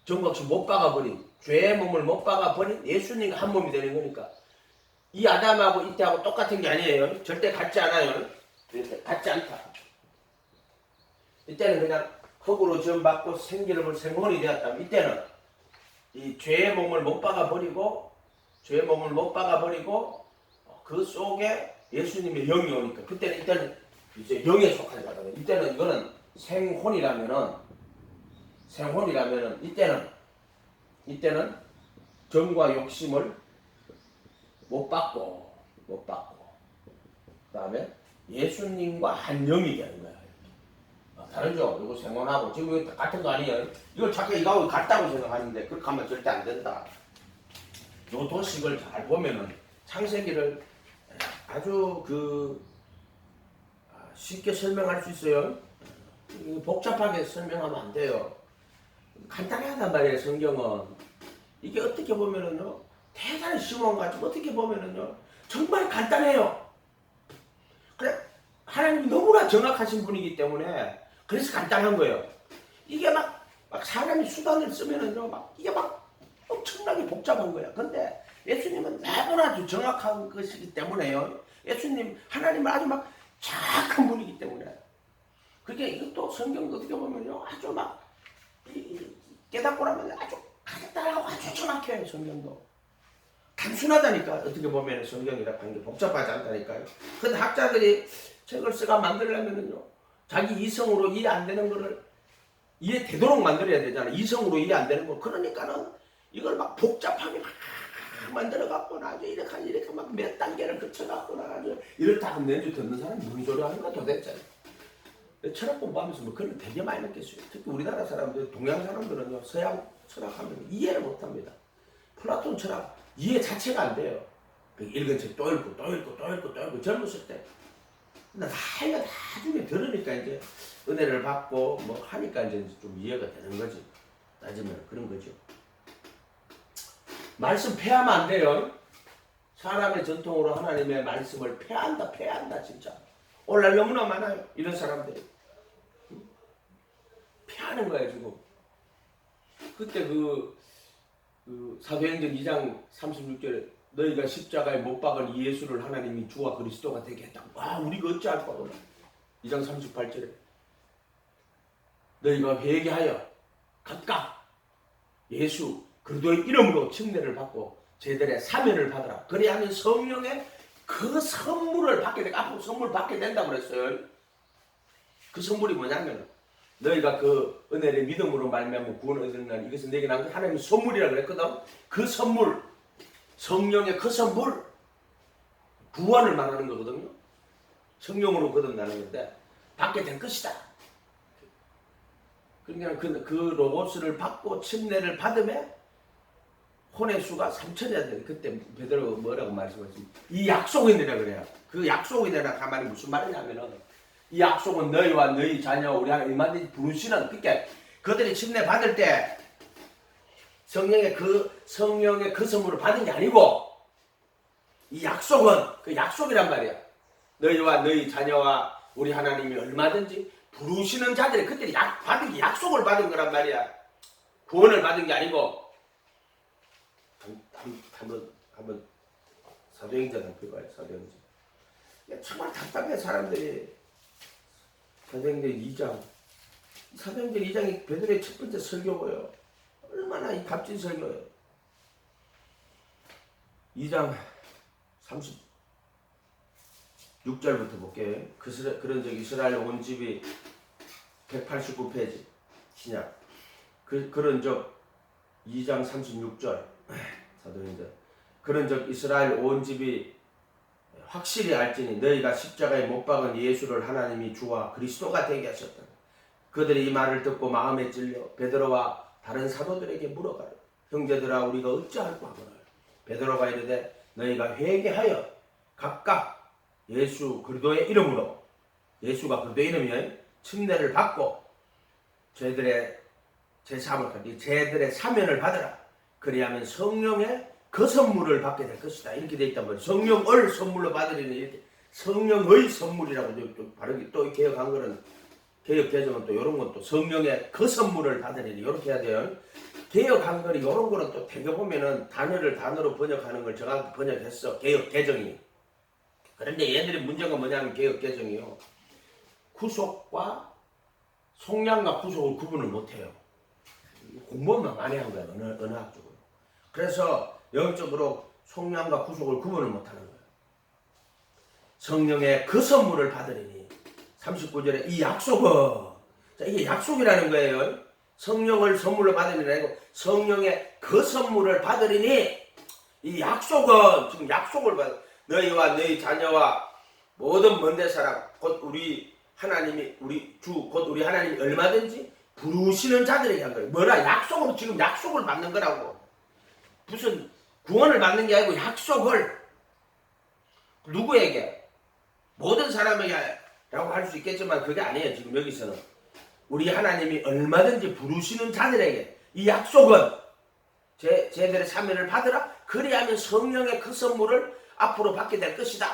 A: 정거 없이 못 박아버린 죄의 몸을 못 박아버린 예수님과 한 몸이 되는 거니까 이 아담하고 이때하고 똑같은 게 아니에요. 절대 같지 않아요. 같지 않다. 이때는 그냥 흙으로 지음받고 생기름을 생혼이 되었다면 이때는 이 죄의 몸을 못 박아버리고 그 속에 예수님의 영이 오니까 이때는 이제 영에 속하는 거거든요. 이때는 이거는 생혼이라면은 이때는 정과 욕심을 못 받고 그다음에 예수님과 한 영이 되는 거야. 다르죠? 이거 생혼하고 지금 같은 거 아니에요? 이걸 자꾸 이거하고 같다고 생각하는데 그렇게 하면 절대 안 된다. 요 도식을 잘 보면은 창세기를 아주 쉽게 설명할 수 있어요. 복잡하게 설명하면 안 돼요. 간단하단 말이에요. 성경은 이게 어떻게 보면은요 대단히 쉬운 가지고 어떻게 보면은요 정말 간단해요. 그래 하나님이 너무나 정확하신 분이기 때문에 그래서 간단한 거예요. 이게 막 사람이 수단을 쓰면은요 이게 엄청나게 복잡한 거야. 근데 예수님은 너무나도 정확한 것이기 때문에요. 하나님은 아주 정확한 분이기 때문에. 그게 이것도 성경도 어떻게 보면요 아주 깨닫고 나면 아주 간단하고 아주 정확해요. 성경도 단순하다니까. 어떻게 보면 성경이라 하는 게 복잡하지 않다니까요. 근데 학자들이 책을 쓰가 만들려면요 자기 이성으로 이해 안 되는 거를 이해되도록 만들어야 되잖아요. 이성으로 이해 안 되는 거. 그러니까는 이걸 복잡하게 만들어갖고 나중에 이렇게 몇 단계를 거쳐갖고 나가지고 이렇다 하면 내주 듣는 사람이 무슨 소리 하는 거야 도대체. 철학 공부하면서 그런 거 되게 많이 느꼈어요. 특히 우리나라 사람들, 동양 사람들은요 서양 철학하면 이해를 못합니다. 플라톤 철학 이해 자체가 안 돼요. 읽은 책 또 읽고 젊었을 때. 근데 나중에 들으니까 이제 은혜를 받고 하니까 이제 좀 이해가 되는 거지. 따지면 그런 거죠. 말씀 폐하면 안 돼요. 사람의 전통으로 하나님의 말씀을 폐한다 진짜. 오늘날 너무나 많아요. 이런 사람들이. 폐하는 거예요 지금. 그때 사도행전 2장 36절에 너희가 십자가에 못 박은 이 예수를 하나님이 주와 그리스도가 되게 했다고. 우리가 어찌할 바가 없나. 2장 38절에 너희가 회개하여 각각 예수 그리스도의 이름으로 침례를 받고 제들의 사면을 받아라. 그래야하면 성령의 그 선물을 받게 되고 앞으로 선물 받게 된다고 그랬어요. 그 선물이 뭐냐면 너희가 그 은혜를 믿음으로 말미암아 구원을 얻는 이것은 내게 난 하나님의 선물이라고 그랬거든. 그 선물 성령의 그 선물 구원을 말하는 거거든요. 성령으로 거듭나는 건데 받게 될 것이다. 그러니까 그 로고스를 받고 침례를 받으면 혼의 수가 3천이야 돼. 그때 베드로가 뭐라고 말씀하셨지? 이 약속이 되라 그래요. 그 약속이 되라 그 말이 무슨 말이냐면은 이 약속은 너희와 너희 자녀 우리 하나님 얼마든지 부르시는, 그러니까 그들이 침례 받을 때 성령의 그 선물을 받은 게 아니고 이 약속은 그 약속이란 말이야. 너희와 너희 자녀와 우리 하나님이 얼마든지 부르시는 자들이 그들이 받은 게 약속을 받은 거란 말이야. 구원을 받은 게 아니고. 한번 사도행전 한번 펴봐요. 사도행전. 정말 답답해 사람들이. 사도행전 2장. 사도행전 2장이 베드로의 첫 번째 설교고요. 얼마나 이 값진 설교예요. 2장 36절부터 볼게요. 그런 적 이스라엘 온 집이 189페이지 신약. 그런 적 2장 36절 사도행전. 그런 적 이스라엘 온 집이 확실히 알지니 너희가 십자가에 못 박은 예수를 하나님이 주와 그리스도가 되게 하셨다. 그들이 이 말을 듣고 마음에 찔려 베드로와 다른 사도들에게 물어가라. 형제들아 우리가 어찌할까 하거늘. 베드로가 이르되 너희가 회개하여 각각 예수 그리스도의 이름으로, 예수가 그리스도의 이름이에요, 침례를 받고 저희들의 제들의 사면을 받으라. 그리하면 성령의 그 선물을 받게 될 것이다. 이렇게 돼 있단 말이에요. 성령을 선물로 받으리니 이렇게 성령의 선물이라고 바르게 또 개혁한 거는, 개혁 개정은 또 이런 건 또 성령의 그 선물을 받으리니 이렇게 해야 돼요. 개혁한 거는 이런 거는 또 되게 보면은 단어로 번역하는 걸 제가 번역했어. 개혁 개정이. 그런데 얘들의 문제가 뭐냐면 개혁 개정이요. 구속과 속량과 구속을 구분을 못해요. 공부만 많이 한 거야. 언어학적으로. 그래서 영적으로 속량과 구속을 구분을 못하는 거예요. 성령의 그 선물을 받으리니 39절에 이 약속은, 자, 이게 약속이라는 거예요. 성령을 선물로 받으리니 아니고 성령의 그 선물을 받으리니 이 약속은 지금 약속을 받아. 너희와 너희 자녀와 모든 먼데 사람 곧 우리 하나님이 우리 주 곧 우리 하나님이 얼마든지 부르시는 자들에게 한 거예요. 뭐라? 약속으로 지금 약속을 받는 거라고. 무슨 구원을 받는 게 아니고 약속을 누구에게? 모든 사람에게 라고 할 수 있겠지만 그게 아니에요. 지금 여기서는 우리 하나님이 얼마든지 부르시는 자들에게 이 약속은 제들의 사면을 받으라. 그리하면 성령의 그 선물을 앞으로 받게 될 것이다.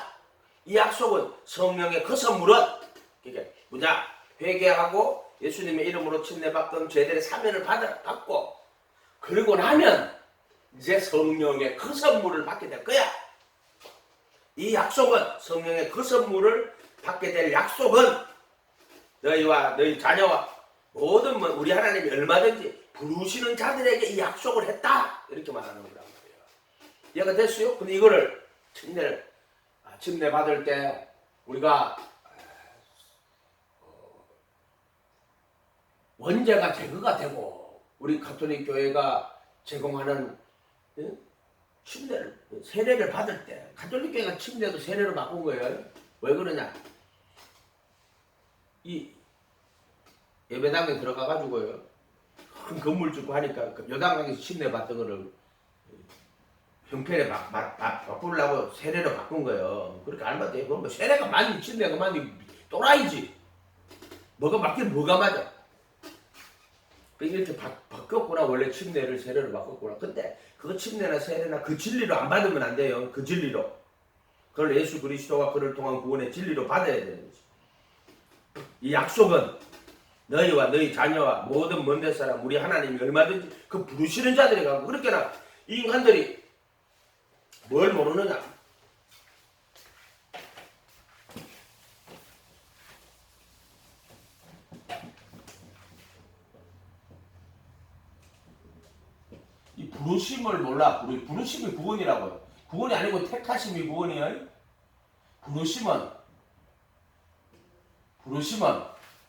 A: 이 약속은 성령의 그 선물은 그러니까 뭐냐? 회개하고 예수님의 이름으로 침례받던 제들의 사면을 받고 그리고 나면 이제 성령의 그 선물을 받게 될 거야. 이 약속은 성령의 그 선물을 받게 될 약속은 너희와 너희 자녀와 모든 우리 하나님이 얼마든지 부르시는 자들에게 이 약속을 했다. 이렇게 말하는 거란 말이에요. 이해가 됐어요? 근데 이거를 침례 받을 때 우리가 원죄가 제거가 되고 우리 가톨릭 교회가 제공하는 침례를 세례를 받을 때 가톨릭 교회가 침례도 세례로 바꾼 거예요. 왜 그러냐? 이 예배당에 들어가 가지고요 큰 건물 짓고 하니까 그 요단강에서 침례 받던 거를 형편에 바꾸려고 세례로 바꾼 거예요. 그렇게 알면 돼. 그럼 뭐 세례가 많이 침례가 많이 또라이지. 뭐가 맞긴 뭐가 맞아. 이렇게 바뀌었구나. 원래 침례를 세례로 바꿨구나. 근데 그 침례나 세례나 그 진리로 안 받으면 안 돼요. 그 진리로. 그걸 예수 그리스도가 그를 통한 구원의 진리로 받아야 되는 거지. 이 약속은 너희와 너희 자녀와 모든 먼데 사람 우리 하나님이 얼마든지 그 부르시는 자들이 가고 그렇게나 이 인간들이 뭘 모르느냐. 이 부르심을 몰라. 부르심이 구원이라고요. 구원이 아니고 택하심이 구원이에요. 부르심은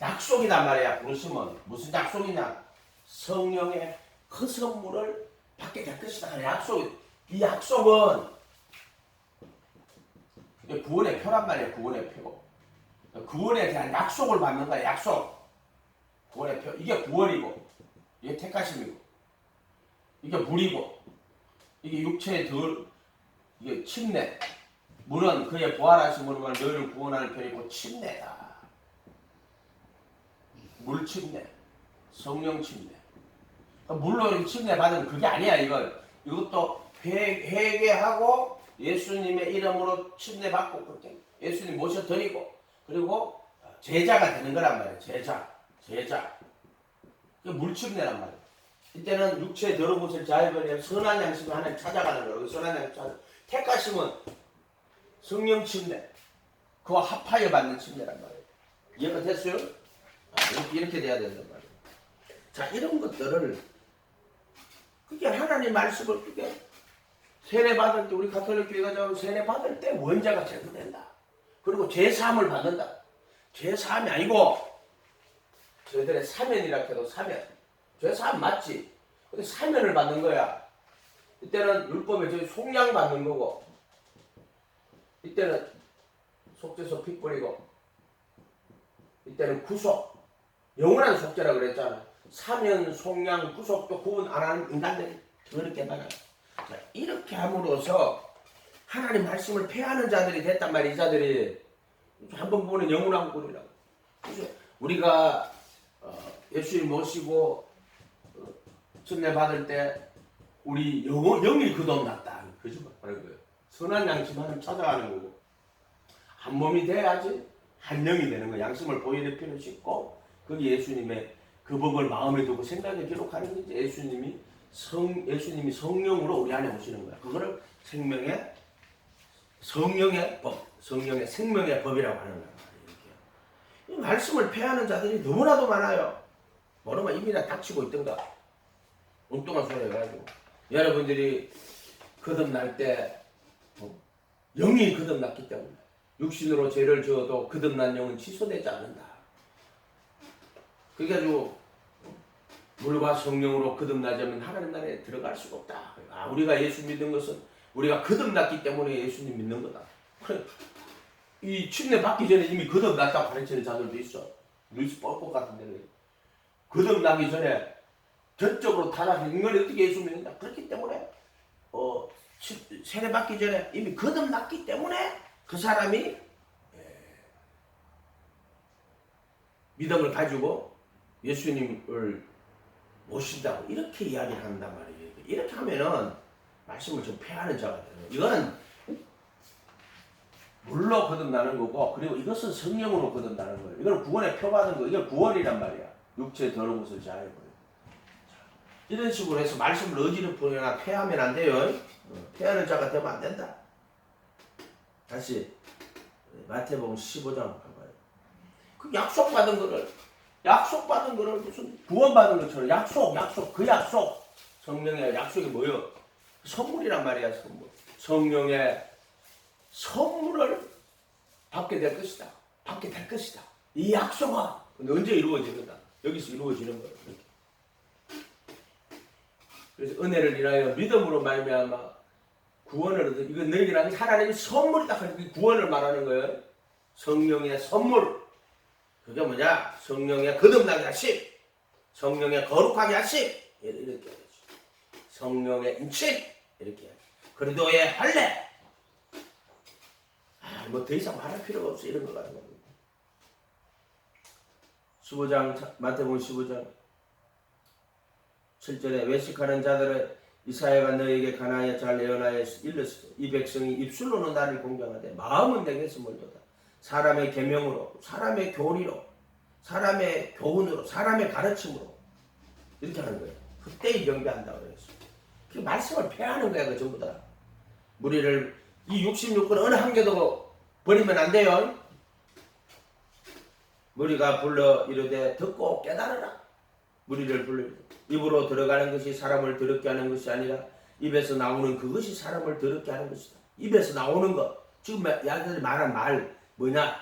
A: 약속이란 말이야. 부르심은 무슨 약속이냐? 성령의 그 선물을 받게 될 것이다. 약속. 이 약속은 구원의 표란 말이야. 구원의 표. 구원에 대한 약속을 받는 거야. 약속. 구원의 표. 이게 구원이고, 이게 택하심이고, 이게 물이고, 이게 육체의 이게 침례. 물은 그의 부활하심으로 너희를 구원하는 편이고 침례다. 물 침례, 성령 침례. 물로 이렇게 침례 받은 그게 아니야. 이것도 회개하고 예수님의 이름으로 침례 받고 그렇게 예수님 모셔드리고 그리고 제자가 되는 거란 말이에요. 제자. 물 침례란 말이에요. 이때는 육체의 더러운 것을 자유버리고 선한 양심을 하나님 찾아가는 거예요. 선한 양심 찾아. 택하심은 성령 침례, 그와 합하여 받는 침례란 말이에요. 이해가 됐어요? 이렇게 돼야 된단 말이에요. 자, 이런 것들을 그게 하나님 말씀을 그게 세례 받을 때 우리 가톨릭 교회가 좀 세례 받을 때 원자가 제거된다. 그리고 죄사함을 받는다. 죄사함이 아니고 저희들의 사면이라 해도 사면. 죄사함 맞지? 근데 사면을 받는 거야. 이때는 율법에 저희 속량 받는 거고 이때는 속죄서 피 뿌리고 이때는 구속 영원한 속죄라 그랬잖아. 사면, 속량, 구속도 구분 안 하는 인간들이 그렇게 많아. 자, 이렇게 함으로써 하나님 말씀을 폐하는 자들이 됐단 말이야. 이 자들이 한번 보면 영원한 꼴이라고. 그래서 우리가 예수님 모시고 침례 받을 때 우리 영이 거듭났다. 그죠? 하는 거예요. 선한 양심 하나님 찾아가는 거고 한 몸이 돼야지 한 영이 되는 거예요. 양심을 보혈의 피로 씻고 그게 예수님의 그 법을 마음에 두고 생각에 기록하는 게 예수님이 성령으로 우리 안에 오시는 거야. 그거를 성령의 법, 성령의 생명의 법이라고 하는 거야. 이렇게. 이 말씀을 폐하는 자들이 너무나도 많아요. 모르면 이미나 닥치고 있던가. 엉뚱한 소리 해가지고. 여러분들이 거듭날 때 영이 거듭났기 때문에 육신으로 죄를 지어도 거듭난 영은 취소되지 않는다. 그래가지고 물과 성령으로 거듭나자면 하나님 나라에 들어갈 수가 없다. 우리가 예수 믿는 것은 우리가 거듭났기 때문에 예수님 믿는 거다. 이 침례 받기 전에 이미 거듭났다고 가르치는 자들도 있어. 루이스 뻘꽃 같은 데는 거듭나기 전에 전적으로 타락한 인간이 어떻게 예수 믿는다. 그렇기 때문에 세례 받기 전에 이미 거듭났기 때문에 그 사람이 믿음을 가지고 예수님을 모신다고 이렇게 이야기를 한단 말이에요. 이렇게 하면은 말씀을 좀 폐하는 자가 돼요. 이거는 물로 거듭나는 거고 그리고 이것은 성령으로 거듭나는 거예요. 이건 구원에 표받은 거. 이건 구원이란 말이야. 육체의 더러운 것을 자유버려. 이런 식으로 해서 말씀을 어지럽거나 폐하면 안 돼요. 폐하는 자가 되면 안 된다. 다시 마태복음 15장 가봐요. 그 약속받은 거를 무슨 구원받은 것처럼 약속 그 약속 성령의 약속이 뭐예요? 선물이란 말이야. 성령의 선물을 받게 될 것이다. 이 약속은 근데 언제 이루어지는가? 여기서 이루어지는 거예요. 이렇게. 그래서 은혜를 인하여 믿음으로 말미암아 구원을 얻어. 이건 너희들한테 하나님의 선물이다. 구원을 말하는 거예요. 성령의 선물. 그게 뭐냐? 성령의 거듭나게 하심, 성령의 거룩하게 하심, 이렇게 하죠. 성령의 인침, 이렇게 하죠. 그리도의 할례. 뭐 더 이상 말할 필요가 없어. 이런 거 같은 거. 15장, 마태복음 15장 7절에 외식하는 자들을 이사야가 너에게 가나하여 잘 예언하여 일렀으니 이 백성이 입술로는 나를 공경하되 마음은 내게서 멀도다. 사람의 계명으로, 사람의 교리로, 사람의 교훈으로, 사람의 가르침으로 이렇게 하는 거예요. 그때의 경배한다고 그랬어요. 그 말씀을 폐하는 거야. 그 전부 다. 무리를 이 66권 어느 한 개도 버리면 안 돼요. 무리가 불러 이르되 듣고 깨달으라. 무리를 불러 입으로 들어가는 것이 사람을 더럽게 하는 것이 아니라 입에서 나오는 그것이 사람을 더럽게 하는 것이다. 입에서 나오는 것. 지금 야들이 말한 말 뭐냐?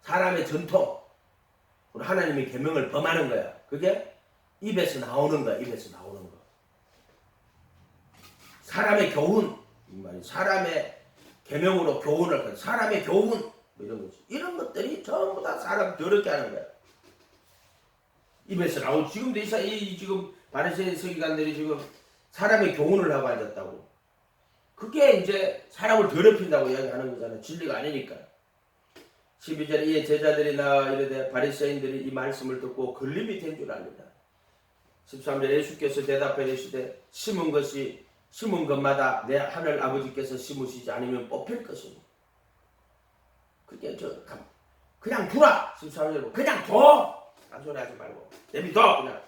A: 사람의 전통. 하나님의 계명을 범하는 거야. 그게 입에서 나오는 거야. 입에서 나오는 거. 사람의 교훈. 사람의 계명으로 교훈을 하는 사람의 교훈. 뭐 이런 거지. 이런 것들이 전부 다 사람 더럽게 하는 거야. 입에서 나오고 지금도 지금 바리새인 서기관들이 지금 사람의 교훈을 하고 앉았다고. 그게 이제 사람을 더럽힌다고 이야기하는 거잖아요. 진리가 아니니까. 12절에 이에 제자들이 나와 이르되 바리새인들이 이 말씀을 듣고 걸림이 된 줄 압니다. 13절에 예수께서 대답하여 이르시되 심은 것마다 내 하늘 아버지께서 심으시지 않으면 뽑힐 것이니 그게 그냥 두라. 14절에 그냥 둬. 딴소리 하지 말고 내비둬. 그냥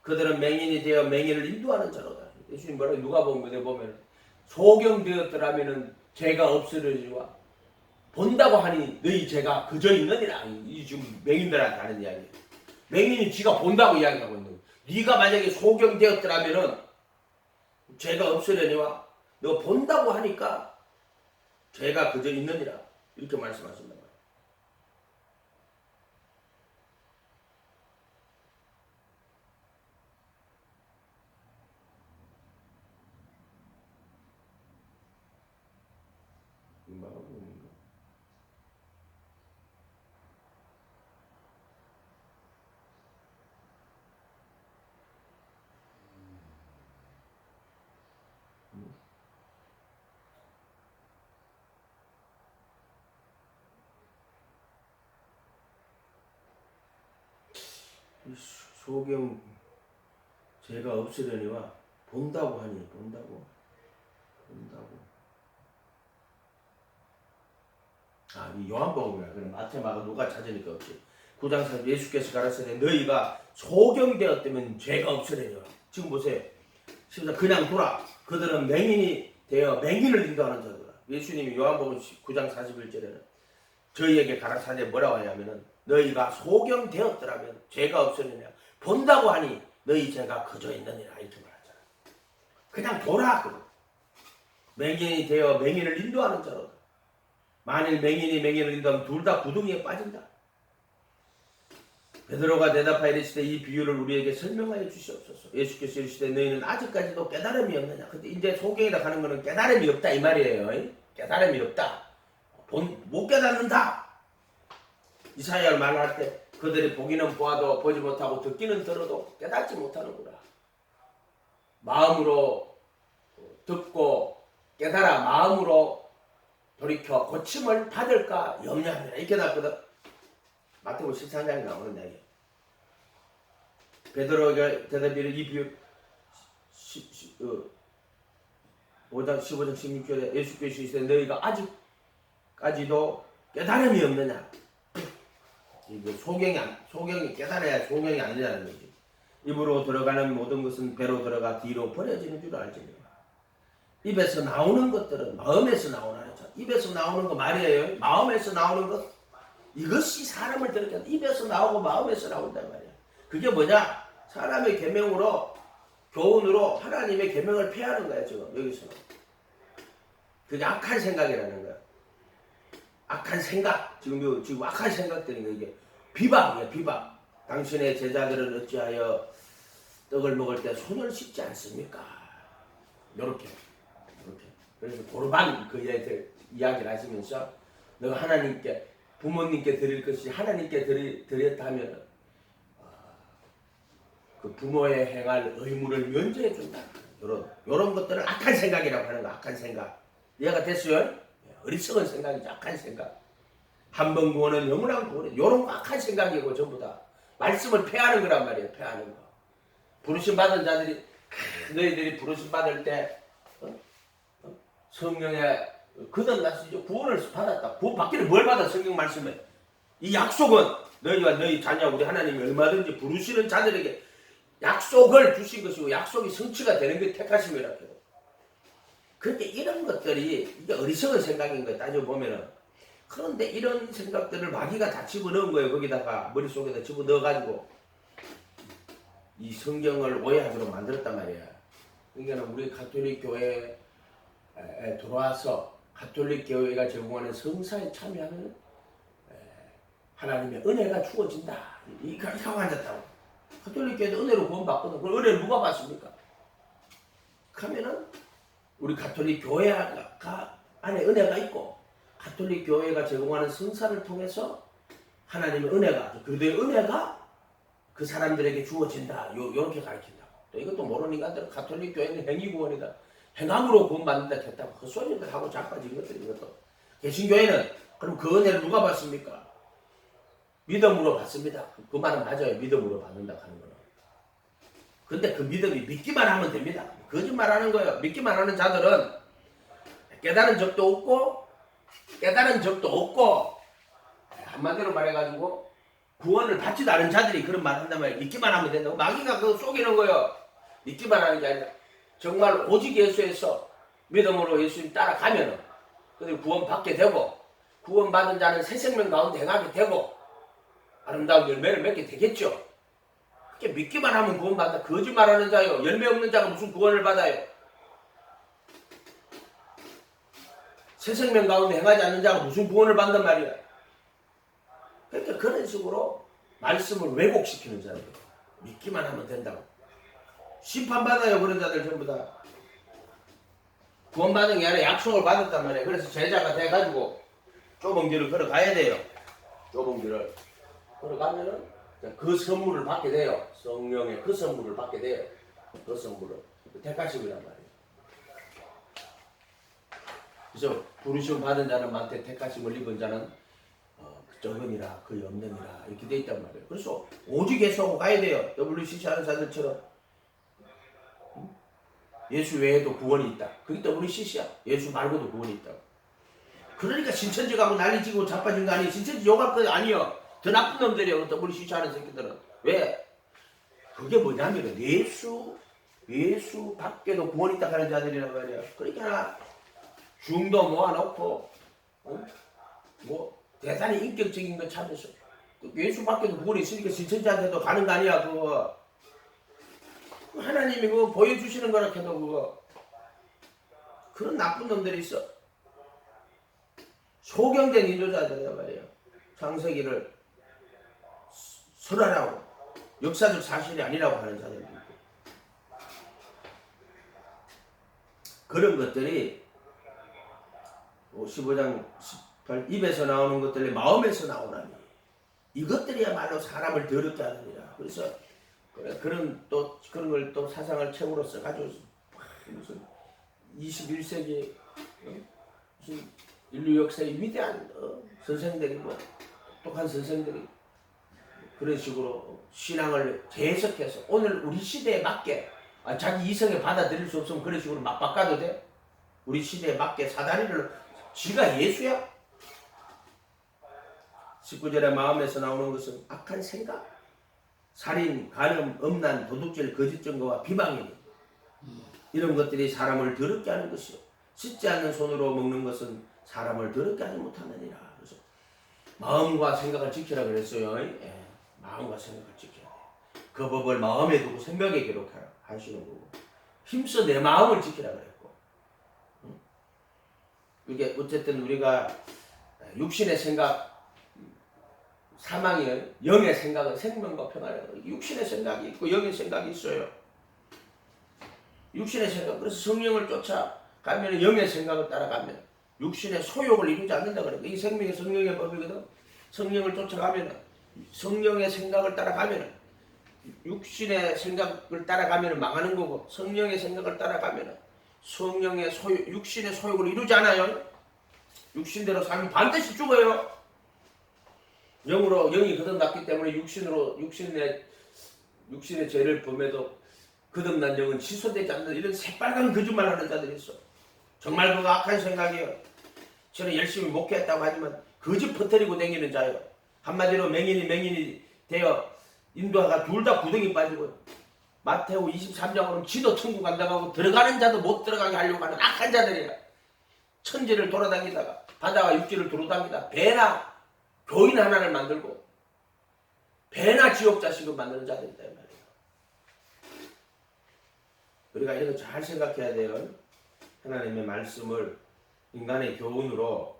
A: 그들은 맹인이 되어 맹인을 인도하는 자로다. 예수님 뭐라고 누가복음에 보면 소경되었더라면은 죄가 없으려니와 본다고 하니 너희 죄가 그저 있느니라. 이 지금 맹인들한테 하는 이야기예요. 맹인이 지가 본다고 이야기하고 있는 거예요. 네가 만약에 소경되었더라면은 죄가 없으려니와 너 본다고 하니까 죄가 그저 있느니라. 이렇게 말씀하신다 말이에요. 소경 죄가 없으려니와 본다고 하니 본다고 이 요한복음이야. 그럼 마태 마가 누가 찾으니까 없지. 9장 4절 예수께서 가라사대 너희가 소경되었다면 죄가 없으려니와. 지금 보세요. 그냥 돌아. 그들은 맹인이 되어 맹인을 인도하는 자들아. 예수님이 요한복음 9장 41절에는 저희에게 가라사대 뭐라고 하냐면은 너희가 소경되었더라면 죄가 없으려냐 본다고 하니 너희 죄가 그저 있느니라 이렇게 말하잖아. 그냥 돌아. 맹인이 되어 맹인을 인도하는 자로다. 만일 맹인이 맹인을 인도하면 둘 다 구덩이에 빠진다. 베드로가 대답하여 이르시되 이 비유를 우리에게 설명하여 주시옵소서. 예수께서 이르시되 너희는 아직까지도 깨달음이 없느냐. 근데 이제 소경이라 하는 것은 깨달음이 없다 이 말이에요. 깨달음이 없다. 못 깨닫는다. 이사야를 말할 때 그들이 보기는 보아도 보지 못하고 듣기는 들어도 깨닫지 못하는구나. 마음으로 듣고 깨달아 마음으로 돌이켜 고침을 받을까 염려합니다. 이렇게 나거든. 마태복음 13장에 나오는 이야기예요. 베드로가 대답하여 이 비유 5장 15장 16절에 예수께서 이르시되 너희가 아직까지도 깨달음이 없느냐. 이거 소경이 깨달아야 소경이 아니라는 거지. 입으로 들어가는 모든 것은 배로 들어가 뒤로 버려지는 줄 알지니라. 입에서 나오는 것들은 마음에서 나오나요? 입에서 나오는 거 말이에요. 마음에서 나오는 것 이것이 사람을 들게 한다. 입에서 나오고 마음에서 나온단 말이야. 그게 뭐냐? 사람의 계명으로 교훈으로 하나님의 계명을 폐하는 거야. 지금 여기서는 그게 악한 생각이라는 거야. 악한 생각. 지금 악한 생각들인 거 이게 비방이야. 비방. 당신의 제자들은 어찌하여 떡을 먹을 때 손을 씻지 않습니까? 요렇게. 그래서 고르반 그 이야기를 하시면서 너가 하나님께 부모님께 드릴 것이 하나님께 드렸다면 그 부모의 행할 의무를 면제해 준다. 요런 것들은 악한 생각이라고 하는 거야. 악한 생각. 이해가 됐어요? 어리석은 생각이죠. 악한 생각. 한 번 구원은 영원한 구원. 요런 거 악한 생각이고 전부 다 말씀을 폐하는 거란 말이에요. 폐하는 거. 부르심 받은 자들이 너희들이 부르심 받을 때 성령에 거듭나서 이제 구원을 받았다. 구원 받기를 뭘 받아? 성경 말씀에 이 약속은 너희와 너희 자녀 우리 하나님이 얼마든지 부르시는 자들에게 약속을 주신 것이고 약속이 성취가 되는 게 택하심이라고 해요. 그런데 이런 것들이 이게 어리석은 생각인 거예요. 따져보면은. 그런데 이런 생각들을 마귀가 다 집어넣은 거예요. 거기다가 머릿속에다 집어넣어가지고 이 성경을 오해하도록 만들었단 말이야. 그러니까 우리 가톨릭 교회에 들어와서 가톨릭 교회가 제공하는 성사에 참여하면 하나님의 은혜가 주어진다. 이렇게 하고 앉았다고. 가톨릭 교회도 은혜로 구원받거든. 그럼 은혜를 누가 받습니까? 그러면은 우리 가톨릭 교회가 안에 은혜가 있고 가톨릭 교회가 제공하는 성사를 통해서 하나님의 은혜가 그들의 은혜가 그 사람들에게 주어진다. 요렇게 가르친다고. 또 이것도 모르는 인간들은 가톨릭 교회는 행위구원이다. 행함으로 구원받는다 했다고 헛소리들 하고 자빠진 것들이 이것도. 개신교회는 그럼 그 은혜를 누가 받습니까? 믿음으로 받습니다. 그 말은 맞아요. 믿음으로 받는다 하는 거는. 근데 그 믿음이 믿기만 하면 됩니다. 거짓말하는 거예요. 믿기만 하는 자들은 깨달은 적도 없고 한마디로 말해가지고 구원을 받지도 않은 자들이 그런 말 한단 말이에요. 믿기만 하면 된다고. 마귀가 그거 속이는 거예요. 믿기만 하는 게 아니라 정말 오직 예수에서 믿음으로 예수님 따라가면은 구원 받게 되고 구원 받은 자는 새 생명 가운데 행하게 되고 아름다운 열매를 맺게 되겠죠. 그렇게 믿기만 하면 구원 받는다. 거짓말하는 자요. 열매 없는 자가 무슨 구원을 받아요. 새 생명 가운데 행하지 않는 자가 무슨 구원을 받단 말이야. 그러니까 그런 식으로 말씀을 왜곡시키는 자들. 믿기만 하면 된다고. 심판받아요. 그런 자들 전부 다. 구원받은 게 아니라 약속을 받았단 말이에요. 그래서 제자가 돼가지고 좁은 길을 걸어가야 돼요. 좁은 길을 걸어가면은 그 선물을 받게 돼요. 성령의 그 선물을 받게 돼요. 그 선물을. 택하심이란 말이에요. 그래서 부르심 받은 자는 많되 택하심을 입은 자는 적으니라 그의 없느니라 이렇게 돼 있단 말이에요. 그래서 오직 예수하고 가야 돼요. WCC 하는 사람들처럼 예수 외에도 구원이 있다. 그게 WCC야. 예수 말고도 구원이 있다. 그러니까 신천지 가고 난리치고 자빠진 거 아니에요. 신천지 욕할 거 아니에요. 더 나쁜 놈들이에요. WCC 하는 새끼들은. 왜? 그게 뭐냐면 예수 밖에도 구원이 있다 하는 자들이란 말이야. 그러니까 중도 모아놓고 뭐 대단히 인격적인 거 찾아서 예수 밖에도 구원이 있으니까 신천지한테도 가는 거 아니야. 그거 하나님이 그거 보여주시는 거라 해도 그거 그런 나쁜 놈들이 있어. 소경된 인도자들이란 말이에요. 창세기를 설하라고 역사적 사실이 아니라고 하는 자들이 있고 그런 것들이 15장 18 입에서 나오는 것들이 마음에서 나오나니 이것들이야말로 사람을 더럽게 하느니라. 그래서 그런 걸 또 사상을 책으로 써가지고 무슨 21세기 무슨 인류 역사의 위대한 선생들이 뭐 똑똑한 선생들이 그런 식으로 신앙을 재해석해서 오늘 우리 시대에 맞게 자기 이성에 받아들일 수 없으면 그런 식으로 막 바꿔도 돼? 우리 시대에 맞게 사다리를 지가 예수야? 19절에 마음에서 나오는 것은 악한 생각, 살인, 간음, 음란, 도둑질, 거짓 증거와 비방이니 이런 것들이 사람을 더럽게 하는 것이요 씻지 않는 손으로 먹는 것은 사람을 더럽게 하지 못하느니라. 그래서 마음과 생각을 지키라 그랬어요. 예, 마음과 생각을 지켜야 돼. 그 법을 마음에 두고 생각에 기록하라 하시는 거고 힘써 내 마음을 지키라 그랬고 이게 어쨌든 우리가 육신의 생각 사망이에요. 영의 생각은 생명과 평안이에요. 육신의 생각이 있고 영의 생각이 있어요. 육신의 생각. 그래서 성령을 쫓아가면 영의 생각을 따라가면 육신의 소욕을 이루지 않는다 그래요. 이 생명이 성령의 법이거든. 성령을 쫓아가면 성령의 생각을 따라가면 육신의 생각을 따라가면 망하는 거고 성령의 생각을 따라가면 성령의 육신의 소욕을 이루지 않아요. 육신대로 살면 반드시 죽어요. 영이 거듭났기 때문에 육신의 죄를 범해도 거듭난 영은 취소되지 않는 이런 새빨간 거짓말 하는 자들이 있어. 정말 그거 악한 생각이에요. 저는 열심히 목회했다고 하지만 거짓 퍼뜨리고 다니는 자예요. 한마디로 맹인이 되어 인도하가 둘 다 구덩이 빠지고 마태오 23장으로는 지도 천국 간다고 하고 들어가는 자도 못 들어가게 하려고 하는 악한 자들이에요. 천지를 돌아다니다가 바다와 육지를 돌아다니다 배나 교인 하나를 만들고 배나 지옥 자식을 만드는 자들이다 이 말이에요. 우리가 이런 거 잘 생각해야 돼요. 하나님의 말씀을 인간의 교훈으로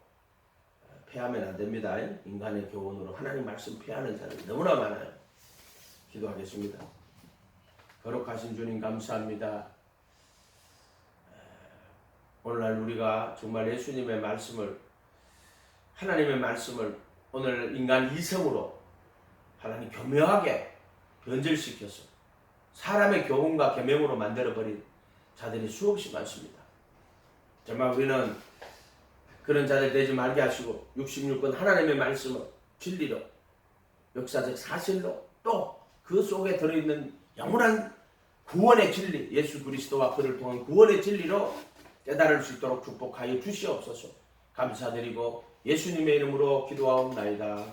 A: 폐하면 안 됩니다. 인간의 교훈으로 하나님 말씀 폐하는 사람이 너무나 많아요. 기도하겠습니다. 거룩하신 주님 감사합니다. 오늘날 우리가 정말 예수님의 말씀을 하나님의 말씀을 오늘 인간 이성으로 하나님 교묘하게 변질시켜서 사람의 교훈과 계명으로 만들어버린 자들이 수없이 많습니다. 정말 우리는 그런 자들 되지 말게 하시고 66권 하나님의 말씀을 진리로 역사적 사실로 또 그 속에 들어있는 영원한 구원의 진리 예수 그리스도와 그를 통한 구원의 진리로 깨달을 수 있도록 축복하여 주시옵소서. 감사드리고 예수님의 이름으로 기도하옵나이다.